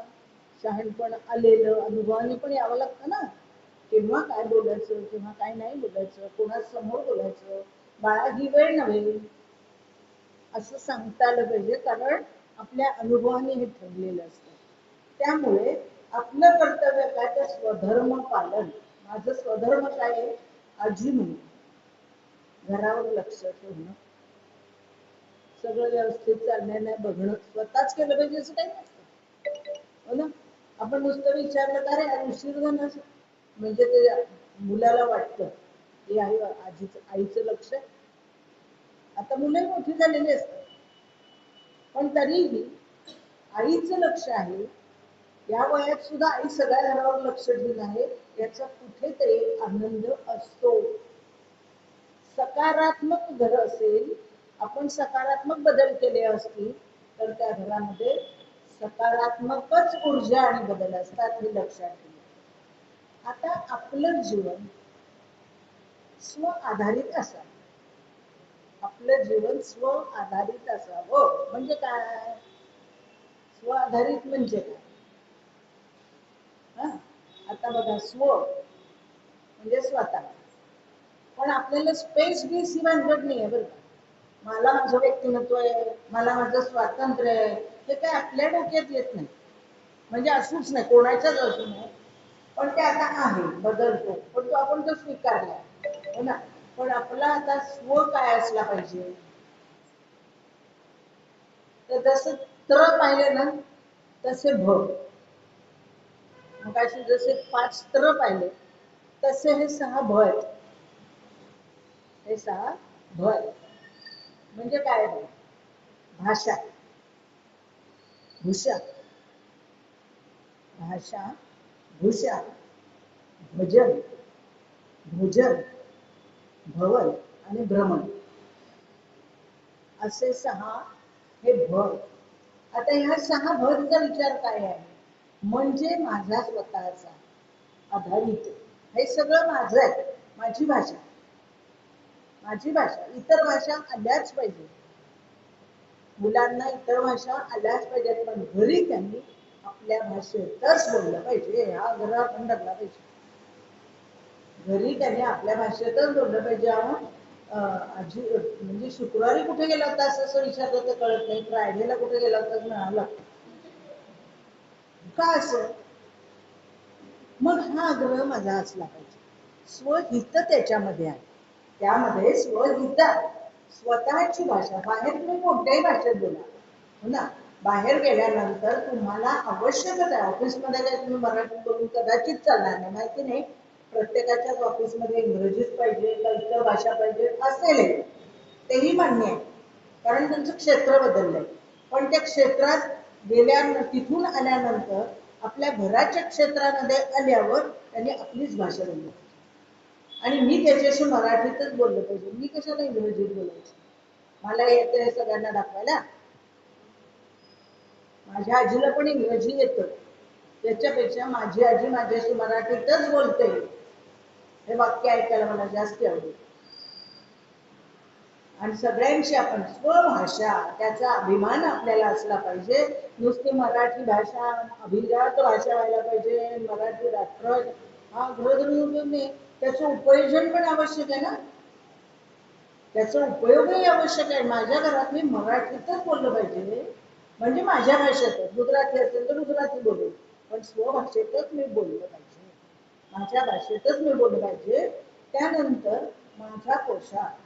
शहाणपण आलेलं अनुभवानी पण यावं लागतं ना. केव्हा काय बोलायचं, केव्हा काय नाही बोलायचं, कोणासमोर बोलायचं, बाळा ही वेळ नव्हे असं सांगता आलं पाहिजे, कारण आपल्या अनुभवाने हे ठरलेलं असतं. त्यामुळे आपलं कर्तव्य काय, तर स्वधर्म पालन. माझं स्वधर्म काय आहे, आजी म्हणून घरावर लक्ष ठेवणं, सगळं व्यवस्थित चालणार नाही बघणं, स्वतःच केलं पाहिजे असं काही नसतं, हो ना. आपण नुसतं विचारलं का रे उशीर झाला, म्हणजे ते मुलाला वाटतं की आईचं लक्ष. आता मुलं मोठी झालेली असतात, पण तरीही आईचं लक्ष आहे, या वयात सुद्धा आई सगळ्या घरावर लक्ष देऊन आहे, याचा कुठेतरी आनंद असतो. सकारात्मक घर असेल, आपण सकारात्मक बदल केले असतील तर त्या घरामध्ये सकारात्मकच ऊर्जा आणि बदल असतात, हे लक्षात ठेवा. आता आपलं जीवन स्व आधारित असावं. आपलं जीवन स्व आधारित असावं म्हणजे काय? स्व आधारित म्हणजे काय? आता बघा, स्व म्हणजे स्वतः, पण आपल्याला स्पेस बीस ही भानगड नाही आहे बरं का. मला माझं व्यक्तिमत्व आहे, मला माझं स्वातंत्र्य आहे, हे काय आपल्या डोक्यात येत नाही. म्हणजे असूच नाही, कोणाच्याच असू नये, पण ते आता आहे, बदलतो, पण तो आपण तो स्वीकारला, हो ना. पण आपला आता स्व काय असला पाहिजे, तर जसं त्र पाहिले ना तसे भ, मग जसे 5 त्र पाहिले तसे हे 6 भ आहेत. हे 6 भ आहेत. म्हणजे काय? भाषा, भूषा, भाषा, भूषा, भजन, भोजन, भवन आणि भ्रमण, असे 6 हे भ. आता ह्या 6 भचा विचार काय आहे? म्हणजे माझा स्वतःचा आधारित, हे सगळं माझं आहे, माझी भाषा, माझी भाषा. इतर भाषा आल्याच पाहिजे, मुलांना इतर भाषा आल्याच पाहिजेत, पण घरी त्यांनी आपल्या भाषेतच बोललं पाहिजे, हा आग्रह आपण धरला पाहिजे. घरी त्यांनी आपल्या भाषेतच बोललं पाहिजे. आजी म्हणजे शुक्रवारी कुठे गेला होता असं विचारलं तर कळत नाही, फ्रायडेला कुठे गेला होता मिळाला का असं? मग हा आग्रह माझा असला पाहिजे. स्वहित त्याच्यामध्ये आहे, त्यामध्ये स्वहित, स्वतःची भाषा. बाहेर तुम्ही कोणत्याही भाषेत बोला, हो ना. बाहेर गेल्यानंतर तुम्हाला आवश्यकच आहे, ऑफिसमध्ये काय तुम्ही मराठीत बोलून कदाचित चालणार नाही, माहिती नाही. प्रत्येकाच्याच ऑफिसमध्ये इंग्रजीच पाहिजे का इतर भाषा पाहिजे असेल, तेही मान्य आहे, कारण त्यांचं क्षेत्र बदललंय. पण त्या क्षेत्रात तिथून आल्यानंतर आपल्या घराच्या क्षेत्रामध्ये आल्यावर त्यांनी आपलीच भाषा बोलली, आणि मी त्याच्याशी मराठीतच बोललं पाहिजे. मी कशाला इंग्रजीत बोलायचं? मला येतं हे सगळ्यांना दाखवायला. माझ्या आजीला पण इंग्रजी येतं, त्याच्यापेक्षा माझी आजी माझ्याशी मराठीतच बोलते, हे वाक्य ऐकायला मला जास्त आवडेल. आणि सगळ्यांची आपण स्वभाषा, त्याचा अभिमान आपल्याला असला पाहिजे. नुसती मराठी भाषा अभिजात भाषा व्हायला पाहिजे, मराठी राष्ट्र हा ग्रहधरून नाही, त्याचं उपयोजन पण आवश्यक आहे ना, त्याचा उपयोगही आवश्यक आहे. माझ्या घरात मी मराठीतच बोललं पाहिजे, म्हणजे माझ्या भाषेतच. गुजराती असेल तर गुजराती बोलेल, पण स्वभाषेतच मी बोललं पाहिजे, माझ्या भाषेतच मी बोललं पाहिजे. त्यानंतर माझा पोशाख,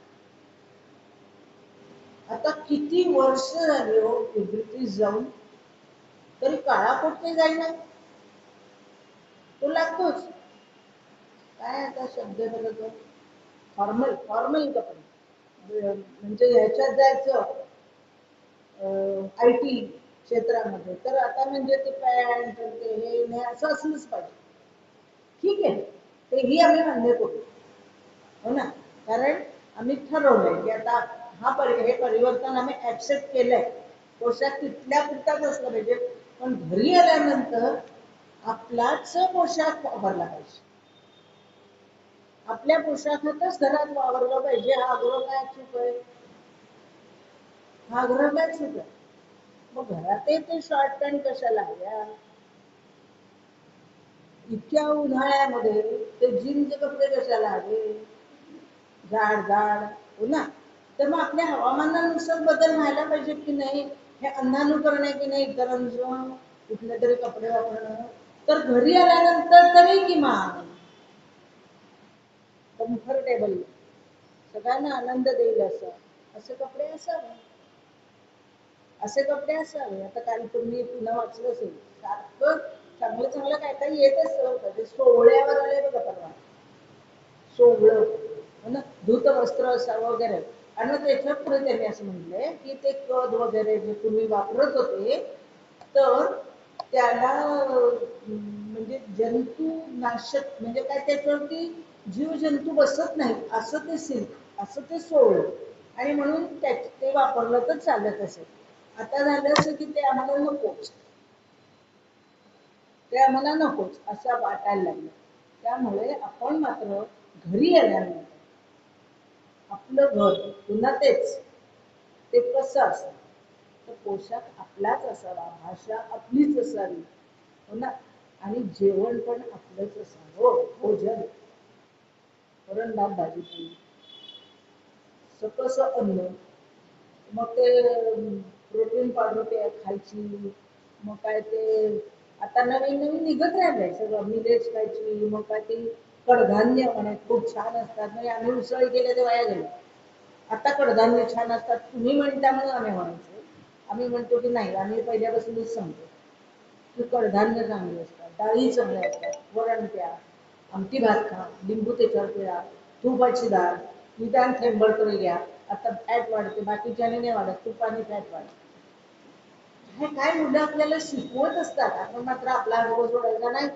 आता किती वर्ष झाली हो ब्रिटिश जाऊन, तरी काळा कोट नाही जाईना, तो लागतोच. काय आता शब्द बदलतो, फॉर्मल, फॉर्मल कपडे, म्हणजे ह्याच्यात जायचं IT क्षेत्रामध्ये, तर आता म्हणजे ते पॅन्ट ते हे नाही असं असलंच पाहिजे. ठीक आहे, तेही आम्ही मान्य करू, हो ना. कारण आम्ही ठरवलंय की आता हे परिवर्तन आम्ही ऍक्सेप्ट केलंय. पोशाख तिथल्या पुरताच असला पाहिजे, पण घरी आल्यानंतर आपलाच पोशाख वापरला पाहिजे, आपल्या पोशाखातच घरात वावरलं पाहिजे. हा आग्रह काय चूक आहे? हा आग्रह काय चूक आहे? मग घरात ते शॉर्ट पॅन्ट कशाला हव्या? इतक्या उन्हाळ्यामध्ये ते जीन्सचे कपडे कशाला हवे? जाड जाड, हो ना. तर मग आपल्या हवामानानुसार बदल व्हायला पाहिजे की नाही? हे अंधानुकरण आहे की नाही इतरांचं कुठले तरी कपडे वापरणं. तर घरी आल्यानंतर तरी किमान कम्फर्टेबल, सगळ्यांना आनंद देईल असे कपडे असावे, असे कपडे असावे. आता काल तुम्ही पुन्हा वाचलं असेल, सारखं चांगलं चांगलं काय काय येत असतं. ते सोहळ्यावर आले बघा परवा, सोहळं, हो ना, धूत वस्त्र असावं वगैरे. आणि मग त्याच्या पुढे त्यांनी असं म्हटलंय की ते कद वगैरे जे पूर्वी वापरत होते तर त्याला म्हणजे जंतुनाशक म्हणजे काय त्याच्यावरती जीवजंतू बसत नाही असं ते सिल्क असं ते सोडलं आणि म्हणून ते वापरलं तर चालत असेल. आता झालं असं की ते आम्हाला नकोच, ते आम्हाला नकोच असं वाटायला लागलं. त्यामुळे आपण मात्र घरी आल्यानंतर आपलं घर पुन्हा तेच ते कसं असतं तर पोशाख आपलाच असावा, भाषा आपलीच असावी हो ना, आणि जेवण पण आपलंच असावं. हो, भोजन वरण भात भाजी पोळी सकस अन्न, मग ते प्रोटीन पावडर ते खायची, मग काय ते आता नवीन नवीन निघत राहिलंय सगळं मिलेट्स खायची, मग काय ते कडधान्य म्हणे खूप छान असतात, म्हणजे आम्ही उसळ केले ते वाया गेले. आता कडधान्य छान असतात तुम्ही म्हणता म्हणून आम्ही म्हणायचो, आम्ही म्हणतो की नाही, आम्ही पहिल्यापासूनच सांगतो की कडधान्य चांगले असतात, डाळी चांगल्या असतात, वरण प्या, आमटी भात खा, लिंबू त्याच्यावर पिळा, तुपाची डाळ निदान थेंबड तरी घ्या. आता फॅट वाढते, बाकीच्याने नाही वाढत, तुपाने फॅट वाढते. हे काय मुलं आपल्याला शिकवत असतात, आपण मात्र आपला अनुभव सोडायचा नाही.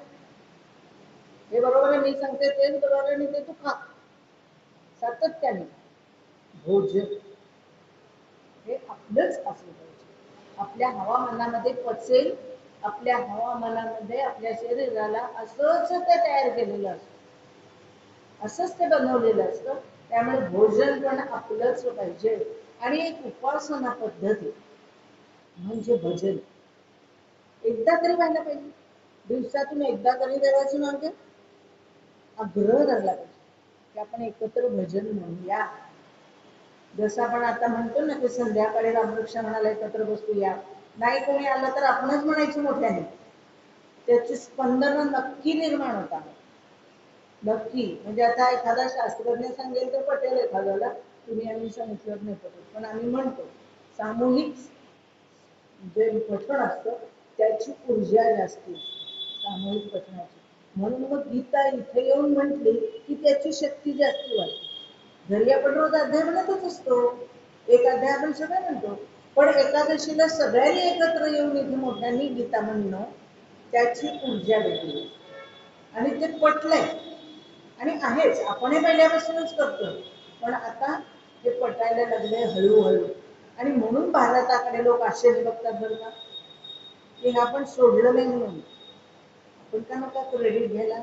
हे बरोबर आहे मी सांगते तेच बरोबर आहे आणि ते तू खा सातत्याने. भोजन हे आपलंच असलं पाहिजे, आपल्या हवामानामध्ये पचेल, आपल्या हवामानामध्ये आपल्या शरीराला असंच ते तयार केलेलं असतं, असंच ते बनवलेलं असतं. त्यामुळे भोजन पण आपलंच पाहिजे. आणि एक उपासना पद्धती म्हणजे भजन एकदा तरी व्हायला पाहिजे, दिवसातून एकदा तरी देवाचं नाव घ्या, आग्रह धरला पाहिजे की आपण एकत्र भजन म्हणूया. जसं आपण आता म्हणतो ना की संध्याकाळी रामकृष्ण म्हणाला एकत्र बसूया, नाही कोणी आलं तर आपणच म्हणायचं मोठ्याने, त्याची स्पंदन नक्की निर्माण होतात. नक्की म्हणजे आता एखादा शास्त्रज्ञ सांगेल तर पटेल एखाद्याला, तुम्ही आम्ही सांगितलं नाही पटेल, पण आम्ही म्हणतो सामूहिक जे पठण असतं त्याची ऊर्जा जास्ती असते सामूहिक पठणाची. म्हणून मग गीता इथे येऊन म्हटली की त्याची शक्ती जास्ती वाटते. घरी आपण रोज अध्याय म्हणतच असतो, एक अध्याय आपण सगळं म्हणतो, पण एकादशीला सगळ्यांनी एकत्र येऊन इथे मोठ्यांनी गीता म्हणणं त्याची ऊर्जा वेगळी आणि ते पटलंय आणि आहेच, आपण हे पहिल्यापासूनच करतो, पण आता हे पटायला लागले हळूहळू. आणि म्हणून भारताकडे लोक आश्चर्य बघतात बरं का, की आपण सोडलं नाही म्हणून. आपण का नका क्रेडिट घ्यायला,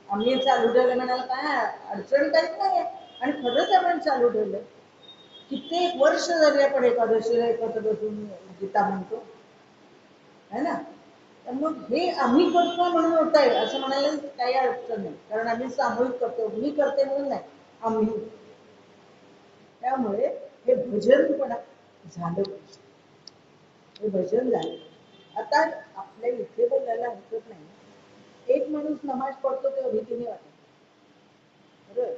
आम्ही चालू ठेवलं म्हणाला काय अडचण काहीच नाही, आणि खरंच आपण चालू ठेवलं. कित्येक वर्ष झाली आपण एकादशीला एकत्र बसून गीता म्हणतो है ना. तर मग हे आम्ही करतो म्हणून होत आहे असं म्हणायला काही अडचण नाही, कारण आम्ही सामूहिक करतो, मी करते म्हणून नाही, आम्ही. त्यामुळे हे भजन पण झालं पाहिजे, हे भजन झालं. आता आपल्या इथे बोलायला हरकत नाही, एक माणूस नमाज पडतो तेव्हा भीतीने वाटत, बरोबर,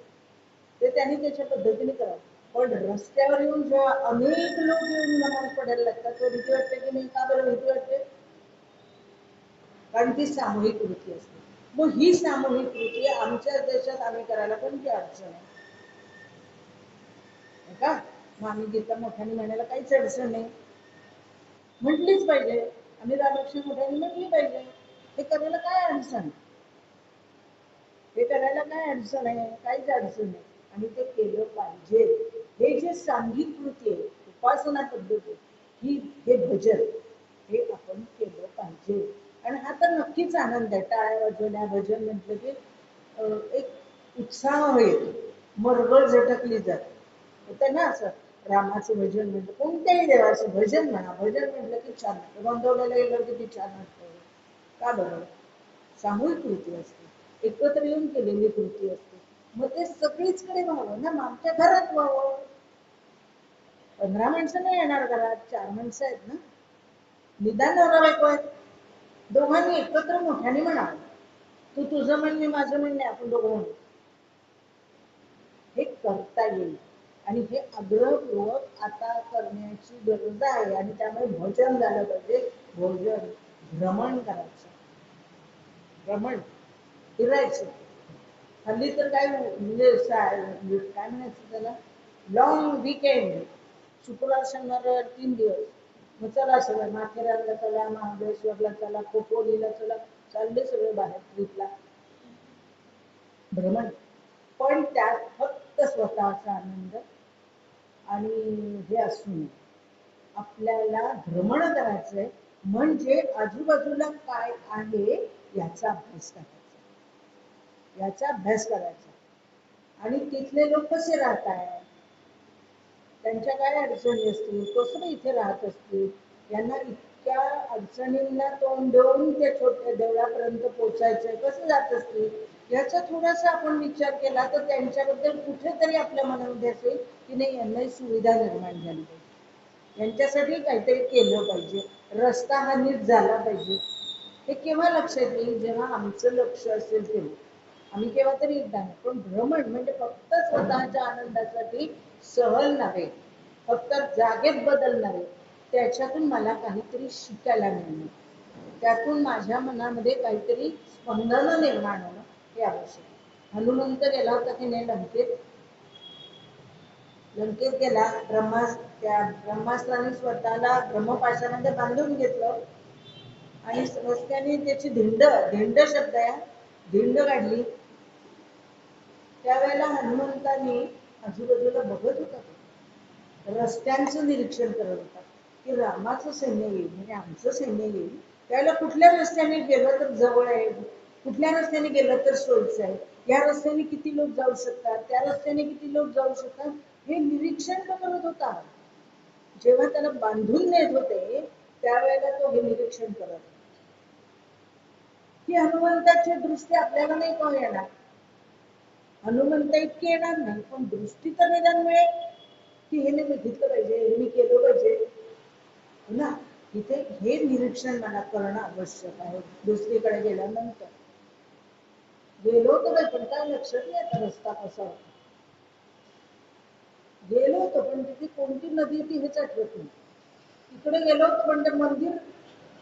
ते त्यांनी त्याच्या पद्धतीने करावं. पण रस्त्यावर येऊन जेव्हा अनेक लोक येऊन नमाज पडायला लागतात तेव्हा भीती वाटते की नाही, का बरं भीती वाटते, कारण ती सामूहिक कृती असते. मग ही सामूहिक कृती आमच्या देशात आम्ही करायला कोणती अडचण आहे का. मग आम्ही गीता मोठ्याने म्हणायला काहीच अडचण नाही, म्हटलीच पाहिजे, आम्ही रामकृष्ण मोठ्याने म्हटली पाहिजे, हे करायला काय अडचण, हे करायला काय अडचण आहे, काहीच अडचण नाही, आणि ते केलं पाहिजे. हे जे सांघिक कृती आहे, उपासना पद्धती ही, हे भजन हे आपण केलं पाहिजे. आणि हा तर नक्कीच आनंद आहे, टाळ्या वाजवल्या भजन म्हटलं की एक उत्साह होईल, मरगळ झटकली जाते होतं ना. असं रामाचं भजन म्हटलं, कोणत्याही देवाचं भजन म्हणा, भजन म्हटलं की छान वाटतं, गोंधवलेलं गेलं किती छान वाटतं, का बरं, सामूहिक कृती असते, एकत्र येऊन केलेली कृती असते. मग ते सगळीचकडे व्हावं ना, मग आमच्या घरात व्हावं. 15 माणसं नाही येणार घरात, 4 माणसं आहेत ना, निदान नवरा बायको आहेत, दोघांनी एकत्र मोठ्याने म्हणावं, तू तुझं म्हणणे माझं म्हणणे आपण दोघं म्हणू, हे करता येईल. आणि हे आग्रहपूर्वक आता करण्याची गरज आहे. आणि त्यामुळे भोजन झालं पाहिजे, भोजन भ्रमण करायचं, भ्रमण फिरायचं. हल्ली तर काय म्हणजे काय म्हणायचं त्याला, लॉंग वीकेंड, शुक्रवार शनिवार रविवार 3 दिवस. मग चला सगळं माथेरानला चला, महाबळेश्वरला चला, खोपोलीला चला, चालले सगळे बाहेर ट्रिपला. भ्रमण. पण त्यात फक्त स्वतःचा आनंद आणि हे असू नये. आपल्याला भ्रमण करायचंय म्हणजे आजूबाजूला काय आहे याचा अभ्यास करायचा, याचा अभ्यास करायचा. आणि तिथले लोक कसे राहत आहेत, त्यांच्या काय अडचणी असतील, कसं इथे राहत असतील, यांना इतक्या अडचणींना तोंड देऊन ते छोट्या देवळापर्यंत पोचायचंय, कसं जात असतील, याचा थोडासा आपण विचार केला तर त्यांच्याबद्दल कुठेतरी आपल्या मनामध्ये असेल की नाही, यांनाही सुविधा निर्माण झाली पाहिजे, यांच्यासाठी काहीतरी केलं पाहिजे, रस्ता हा नीट झाला पाहिजे. हे केव्हा लक्षात येईल, जेव्हा आमचं लक्ष असेल तेव्हा. आम्ही केव्हा तरी एकदा नाही. पण भ्रमण म्हणजे फक्त स्वतःच्या आनंदासाठी सहल नव्हे, फक्त जागेत बदल नव्हे, त्याच्यातून मला काहीतरी शिकायला मिळणं, त्यातून माझ्या मनामध्ये काहीतरी स्पंदन निर्माण होणं हे आवश्यक आहे. हनुमंत गेला होता की नाही लंकेत, लंकेत गेला, त्या ब्रह्मास्त्राने स्वतःला ब्रह्मपाशामध्ये बांधून घेतलं आणि रस्त्याने त्याची धिंड, धिंड शब्द आहे, धिंड काढली. त्यावेळेला हनुमंतांनी आजूबाजूला बघत होता, रस्त्यांचं निरीक्षण करत होता की रामाचं सैन्य येईल म्हणजे आमचं सैन्य येईल, त्यावेळेला कुठल्या रस्त्याने गेलं तर जवळ आहे, कुठल्या रस्त्याने गेलं तर सोयीचं आहे, या रस्त्याने किती लोक जाऊ शकतात, त्या रस्त्याने किती लोक जाऊ शकतात, हे निरीक्षण तो करत होता. जेव्हा त्याला बांधून नेत होते त्यावेळेला तो हे निरीक्षण करत. की हनुमंताची दृष्टी आपल्याला नाही का येणार, हनुमंत इतके येणार नाही, पण दृष्टी तर निदान मिळेल की हे मी बघितलं पाहिजे, हे मी केलं पाहिजे ना. इथे हे निरीक्षण मला करणं आवश्यक आहे. दुसरीकडे गेल्यानंतर गेलो तर पण काय लक्षात नाही आता रस्ता कसा होता, गेलो होतो पण तिथे कोणती नदी ती हेच आठवत नाही. इकडे गेलो होतो पण ते मंदिर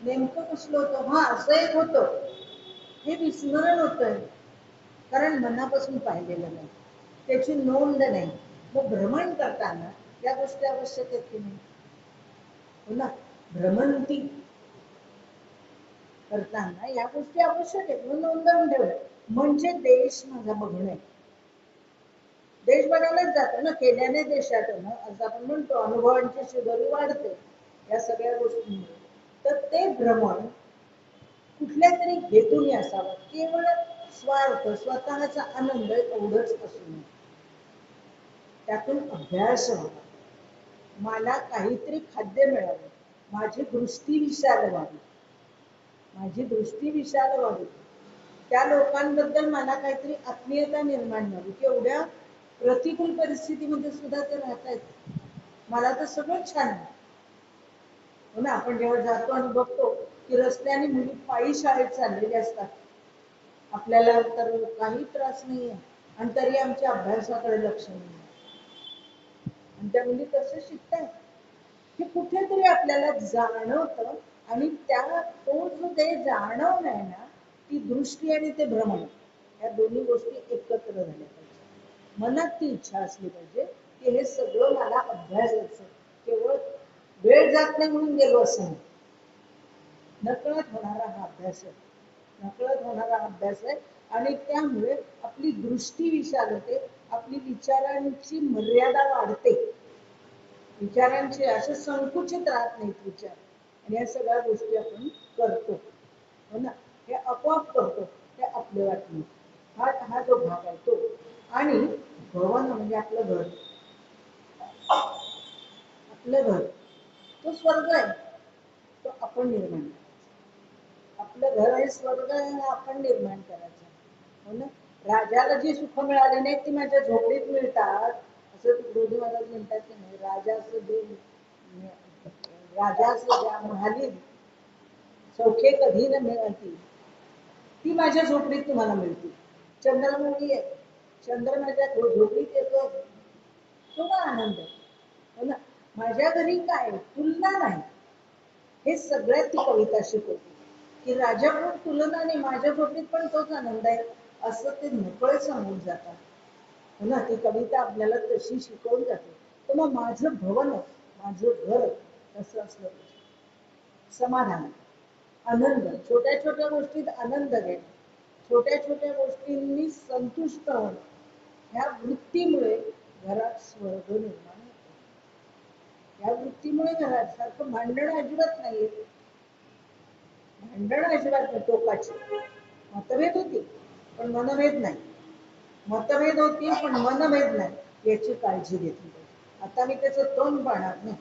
नेमकं कसलं होतं, हा असं एक होतं, हे विस्मरण होतंय, कारण मनापासून पाहिलेलं नाही, त्याची नोंद नाही. मग भ्रमण करताना या गोष्टी आवश्यक आहेत की नाही, हो ना. भ्रमंती करताना या गोष्टी आवश्यक आहेत, मग नोंदवून ठेवलं म्हणजे देश माझा बघणे, देश बघायलाच जातो ना, केल्याने देशात ना असं आपण म्हणतो, अनुभवांची शिदोरी वाढते या सगळ्या गोष्टींमुळे. तर ते भ्रमण कुठल्या तरी हेतूने असावं, केवळ स्वार्थ स्वतःचा आनंद एवढंच असू नये. त्यातून अभ्यास व्हावा, मला काहीतरी खाद्य मिळावं, माझी दृष्टी विशाल व्हावी, माझी दृष्टी विशाल व्हावी, त्या लोकांबद्दल मला काहीतरी आत्मीयता निर्माण व्हावी की एवढ्या प्रतिकूल परिस्थितीमध्ये सुद्धा ते राहतायत, मला तर सगळं छान आहे, हो ना. आपण जेव्हा जातो आणि बघतो की रस्त्याने मुली पायी शाळेत चाललेले असतात, आपल्याला तर काही त्रास नाहीये आणि तरी आमच्या अभ्यासाकडे लक्ष नाही, आणि त्या मुली तसं शिकतायत. हे कुठेतरी आपल्याला जाणवतं आणि त्या तो जो ते जाणवण आहे ना, ती दृष्टी आणि ते भ्रमण या दोन्ही गोष्टी एकत्र झाल्या पाहिजे. मनात ती इच्छा असली पाहिजे की हे सगळं मला अभ्यासाचं, केवळ वेळ जात नाही म्हणून गेलो असं नाही, नकळत होणारा हा अभ्यास आहे, नकळत होणारा अभ्यास आहे. आणि त्यामुळे आपली दृष्टी विशाल होते, आपली विचारांची मर्यादा वाढते, विचारांचे असे संकुचित राहत नाहीत विचार, आणि या सगळ्या गोष्टी आपण करतो, हो ना. हे आपोआप करतो, हे आपले वाटणे, हा जो भाग आहे तो. आणि भवन म्हणजे आपलं घर, आपलं घर तो स्वर्ग आहे, तो आपण निर्माण करायचा, आपलं घर हे स्वर्ग आहे, आपण निर्माण करायचं, हो ना. राजाला जी सुख मिळाली नाही ती माझ्या झोपडीत मिळतात, असं तुकडोजी महाराज म्हणतात की नाही, राजास ज्या म्हणाली सौखे कधी न मिळती, ती माझ्या झोपडीत तुम्हाला मिळतील. चंद्रमुळी आहे, चंद्र माझ्या झोपडीत येतो, तो का आनंद, हो ना. माझ्या घरी काय तुलना नाही, हे सगळ्यात ती कविता शिकवते की राजाकडून तुलना नाही, माझ्या झोपडीत पण तोच आनंद आहे, असं ते नकळत सांगून जातात. हो ना, ती कविता आपल्याला तशी शिकवून जाते. तर मग माझं भवन, माझं घर कसं असलं पाहिजे? समाधान, आनंद, छोट्या छोट्या गोष्टीत आनंद घेणं, छोट्या छोट्या गोष्टींनी संतुष्ट होणं, ह्या वृत्तीमुळे घरात स्वर्ग निर्माण होतो. या वृत्तीमुळे घरात सारखं भांडण अजिबात नाहीये. भांडण अजिबात नाही टोकाची. मतभेद होती पण मनभेद नाही. मतभेद होती पण मनभेद नाही, याची काळजी घेतली पाहिजे. आता मी त्याचं तोंड पाहणार नाही,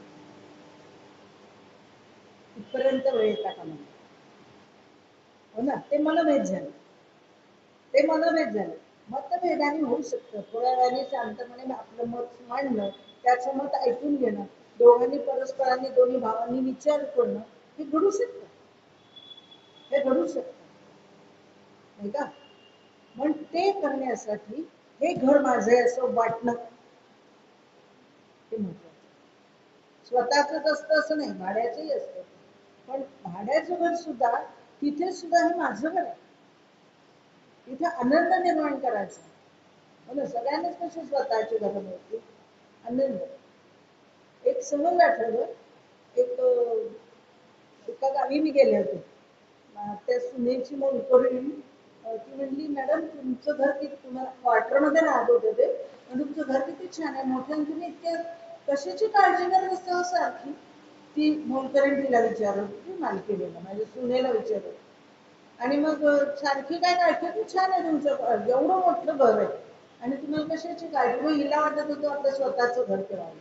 इथपर्यंत वेळ येता का मला? हो ना, ते मनभेद झाले. ते मनभेद झाले. मतभेदाने होऊ शकतं, थोड्या वेळाने शांतपणे आपलं मत मांडणं, त्याचं मत ऐकून घेणं, दोघांनी परस्परांनी दोन्ही भावांनी विचार करणं, हे घडू शकतं. हे घडू शकतं, नाही का? पण ते करण्यासाठी हे घर माझे असं वाटणं हे महत्वाचं. स्वतःच असतं असं नाही, भाड्याचंही असतं. पण भाड्याचं घर सुद्धा, तिथे सुद्धा हे माझं घर आहे, तिथे आनंद निर्माण करायचा. म्हणजे सगळ्यांनाच कशी स्वतःची घरं मिळतील? आनंद. एक सहज आठवलं, एक एका गावी मी गेले होते. त्या सुनेची मोलकरीण ती म्हणली, मॅडम तुमचं घर किती, तुम्हाला क्वार्टरमध्ये राहत होते ते, पण तुमचं घर किती छान आहे, मोठं, आणि तुम्ही इतक्या कशाची काळजी करत असता हो सारखी? ती मोलकरीण तिला विचारत होती, मालकीणीला, माझ्या सुनेला विचारत. आणि मग सारखी काय काळजी, की छान आहे तुमचं, एवढं मोठं घर आहे आणि तुम्हाला कशाची काळजी? मग हिला वाटत होतं आपलं स्वतःचं घर करावं,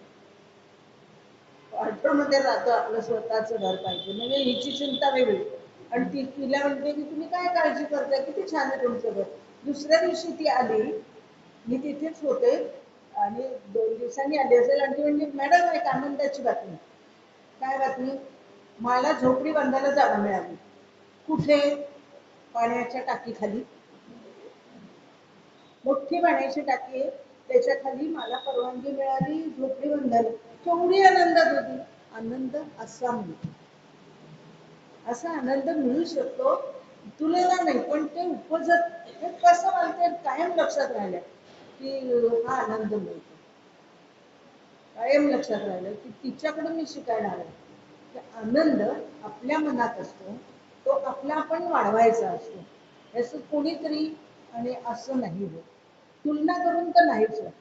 क्वार्टरमध्ये राहतो, आपलं स्वतःचं घर पाहिजे, म्हणजे हिची चिंता वेगळी. आणि ती तिला म्हणते की तुम्ही काय काळजी करताय, किती छान आहे तुमचं घर. दुसऱ्या दिवशी ती आली, मी तिथेच होते, आणि 2 दिवसांनी आली असेल, आणि ती म्हणजे, मॅडम एक आनंदाची बातमी. काय बातमी? मला झोपडी बांधायला जागा मिळाली. कुठे? पाण्याच्या टाकीखाली. मोठी पाण्याची टाकी आहे, त्याच्या खाली मला परवानगी मिळाली झोपडी बांधायला. केवढी आनंदात होती. आनंद असा मिळतो, असा आनंद मिळू शकतो, तुलेला नाही, पण ते उपजत हे कसं मला ते कायम लक्षात राहिलं की हा आनंद मिळतो. कायम लक्षात राहिलं की तिच्याकडून मी शिकायला हवं की आनंद आपल्या मनात असतो, तो आपला आपण वाढवायचा असतो. असं कोणीतरी आणि असं नाही होत, तुलना करून तर नाहीच होत.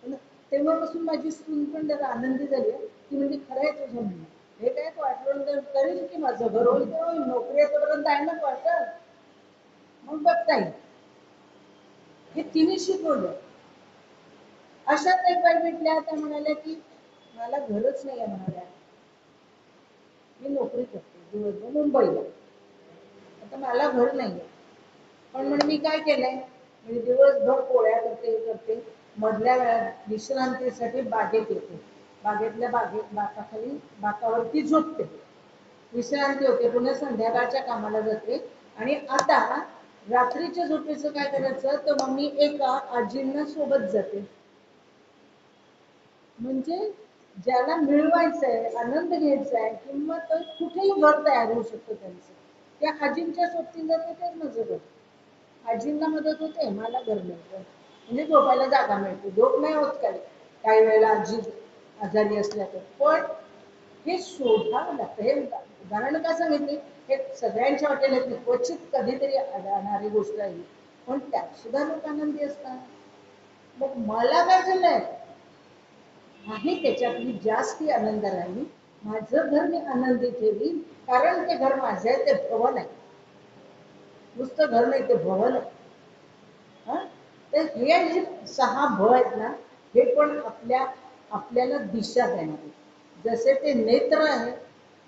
पण तेव्हापासून माझी सून पण जरा आनंदी झाली. ती म्हणजे खरं आहे तुझं म्हणणं, हे काय वाटलं करेल की माझं घर होईल तर होईल, नोकरी येतपर्यंत आहे ना वाटत, मग बघता येईल. हे तिने शिकवलं. अशाच एक बाई भेटल्या, त्या म्हणाल्या की मला घरच नाही आहे म्हणाल्या, मी नोकरी करते दिवसभर मुंबईला, आता मला घर नाहीये. पण म्हणे मी काय केलंय, म्हणजे दिवसभर पोळ्या करते करते, मधल्या वेळात विश्रांतीसाठी बागेत येते, बागेतल्या बाकाखाली बाकावरती झोपते, विश्रांती होते, पुन्हा संध्याकाळच्या कामाला जाते. आणि आता रात्रीच्या झोपेचं काय करायचं, तर मग मी एका आजींना सोबत जाते. म्हणजे ज्याला मिळवायचंय, आनंद घ्यायचा आहे, किंवा तर कुठेही घर तयार होऊ शकतं त्यांचं, त्या आजींच्या सोबतीने जाते, तेच माझं घर. आजींना मदत होते, मला घर मिळतं, म्हणजे झोपायला जागा मिळते. झोप नाही होत काही काही वेळेला आजी आजारी असल्या तर, पण हे शोधावं लागतं. हे उदाहरण का सांगितले, हे सगळ्यांच्या हॉटेलात नाही, क्वचित कधीतरी आढळणारी गोष्ट आहे, पण त्यात सुद्धा लोक आनंदी असतात. मग मला काय झालंय, आहे त्याच्यातली जास्ती आनंद राहील, माझं घर मी आनंदी ठेवी, कारण ते घर माझं आहे, ते भवन आहे, नुसतं घर नाही, ते भवन आहे. तर हे जे 6 भ आहेत ना, हे पण आपल्याला दिशा देणार. जसे ते नेत्र आहे,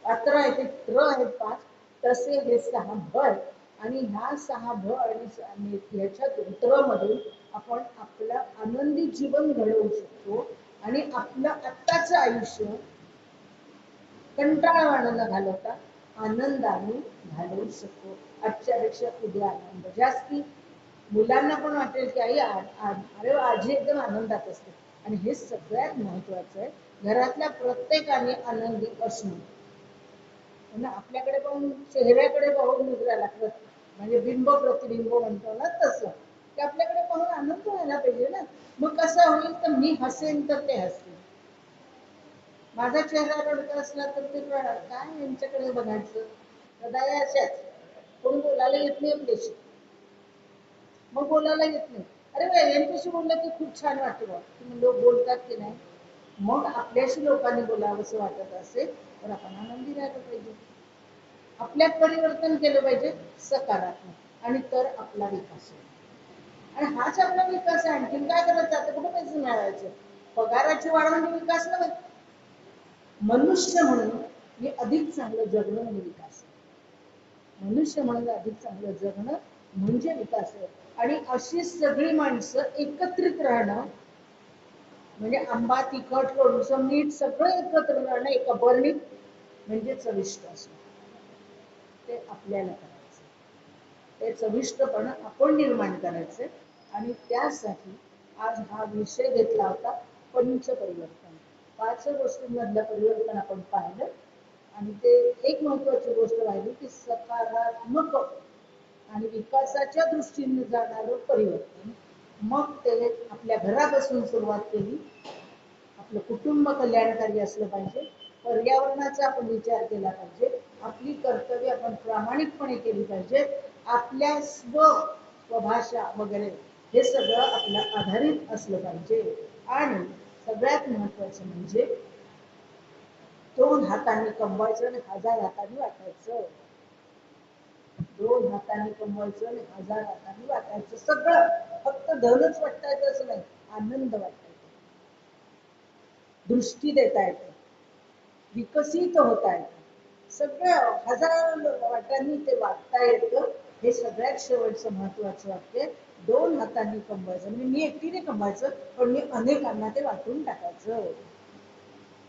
पात्र आहे, ते त्र आहेत 5, तसे हे 6 भ आहेत. आणि ह्या 6 भ आणि ह्याच्या त्रमधून आपण आपलं आनंदी जीवन घडवू शकतो, आणि आपलं आत्ताचं आयुष्य कंटाळवाणं न घालवता आनंदाने घालवू शकतो. आजच्यापेक्षा उद्या आनंद जास्ती. मुलांना पण वाटेल की आई अरे आजी एकदम आनंदात असते. आणि हे सगळ्यात महत्वाचं आहे, घरातल्या प्रत्येकाने आनंदी असणं. आपल्याकडे पाहून, चेहऱ्याकडे पाहून निघायला लागतं, म्हणजे बिंब प्रतिबिंब म्हणतो ना तसं. की आपल्याकडे पाहून आनंद व्हायला पाहिजे ना. मग कसं होईल तर मी हसेन तर ते हसतील. माझा चेहरा रडका असला तर ते काय यांच्याकडे बघायचं. सदाय अशाच कोण बोलायला येत नाही आपल्याशी, मग बोलायला येत नाही. अरे यांच्याशी बोललं की खूप छान वाटतं, लोक बोलतात की नाही. मग आपल्याशी लोकांनी बोलावं असं वाटत असेल तर आपण आनंदी राहायला पाहिजे, आपल्यात परिवर्तन केलं पाहिजे सकारात्मक, आणि तर आपला विकास होईल. आणि हाच आपला विकास आहे. आणखीन काय करायचं, आता कुठे पैसे मिळवायचे, पगाराची वाढ म्हणजे विकास नव्हे. मनुष्य म्हणून मी अधिक चांगलं जगणं म्हणजे विकास आहे. मनुष्य म्हणून अधिक चांगलं जगणं म्हणजे विकास आहे. आणि अशी सगळी माणसं एकत्रित राहणं म्हणजे आंबा तिखट लोणचं मीठ सगळं एकत्र राहणं एका बरणीत म्हणजे चविष्ट असणं. ते आपल्याला करायचं, ते चविष्टपणा आपण निर्माण करायचं. आणि त्यासाठी आज हा विषय घेतला होता, पंचपरिवर्तन. 5 गोष्टींमधलं परिवर्तन आपण पाहिलं. आणि ते एक महत्वाची गोष्ट राहिली की सकारात्मक आणि विकासाच्या दृष्टीने जाणारं परिवर्तन. मग ते आपल्या घरापासून सुरुवात केली. आपलं कुटुंब कल्याणकारी असलं पाहिजे, पर्यावरणाचा आपण विचार केला पाहिजे, आपली कर्तव्य आपण प्रामाणिकपणे केली पाहिजे, आपल्या स्वभाषा वगैरे हे सगळं आपलं आधारित असलं पाहिजे. आणि सगळ्यात महत्वाचं म्हणजे 2 हातांनी कमवायचं आणि 1000 हातांनी वाटायचं. 2 हातांनी कमवायचं आणि 1000 हातांनी वाटायचं. सगळं फक्त धनच वाटायचं असं नाही, आनंद वाटायचा, दृष्टी देता येते, विकसित होता येतं, सगळं 1000 वाटांनी ते वाटता येतं. हे सगळ्यात शेवटचं महत्वाचं वाक्य. 2 हातांनी कमवायचं म्हणजे मी एकटीने कमवायचं, पण मी अनेकांना ते वाटून टाकायचं,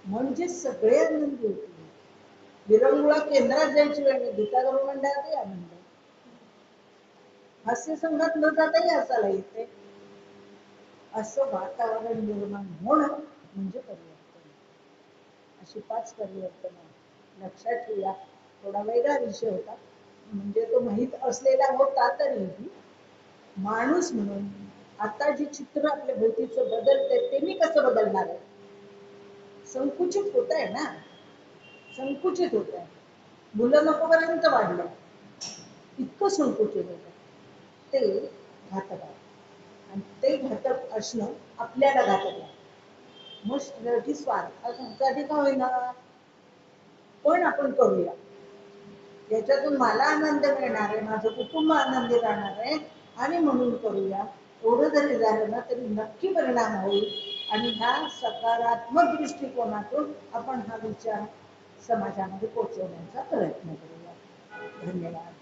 म्हणजे सगळे आनंदी होतील. विरंगुळा केंद्रात जायची वेळ नाही, गीता मंडळातही आनंद, हास्य संघात न जाताही हसायला येते. असं वातावरण निर्माण होणं म्हणजे परिवर्तन. अशी 5 परिवर्तन लक्षात ठेवूया. थोडा वेगळा विषय होता, म्हणजे तो माहित असलेला होता तरीही माणूस म्हणून आता जे चित्र आपल्या भोवतीचं बदलतंय ते मी कसं बदलणार आहे. संकुचित होत आहे ना, संकुचित होत आहे. मुलं नकोपर्यंत वाढलं, इतकं संकुचित होत, ते घातक आहे. आणि ते घातक असणं आपल्याला घातक आहे. मग शेवटी स्वार्थासाठी का होईना पण आपण करूया, याच्यातून मला आनंद मिळणार आहे, माझं कुटुंब आनंदी राहणार आहे, आणि म्हणून करूया. एवढं जरी झालं ना तरी नक्की परिणाम होईल. आणि ह्या सकारात्मक दृष्टिकोनातून आपण हा विचार समाजामध्ये पोहोचवण्याचा प्रयत्न करूया. धन्यवाद.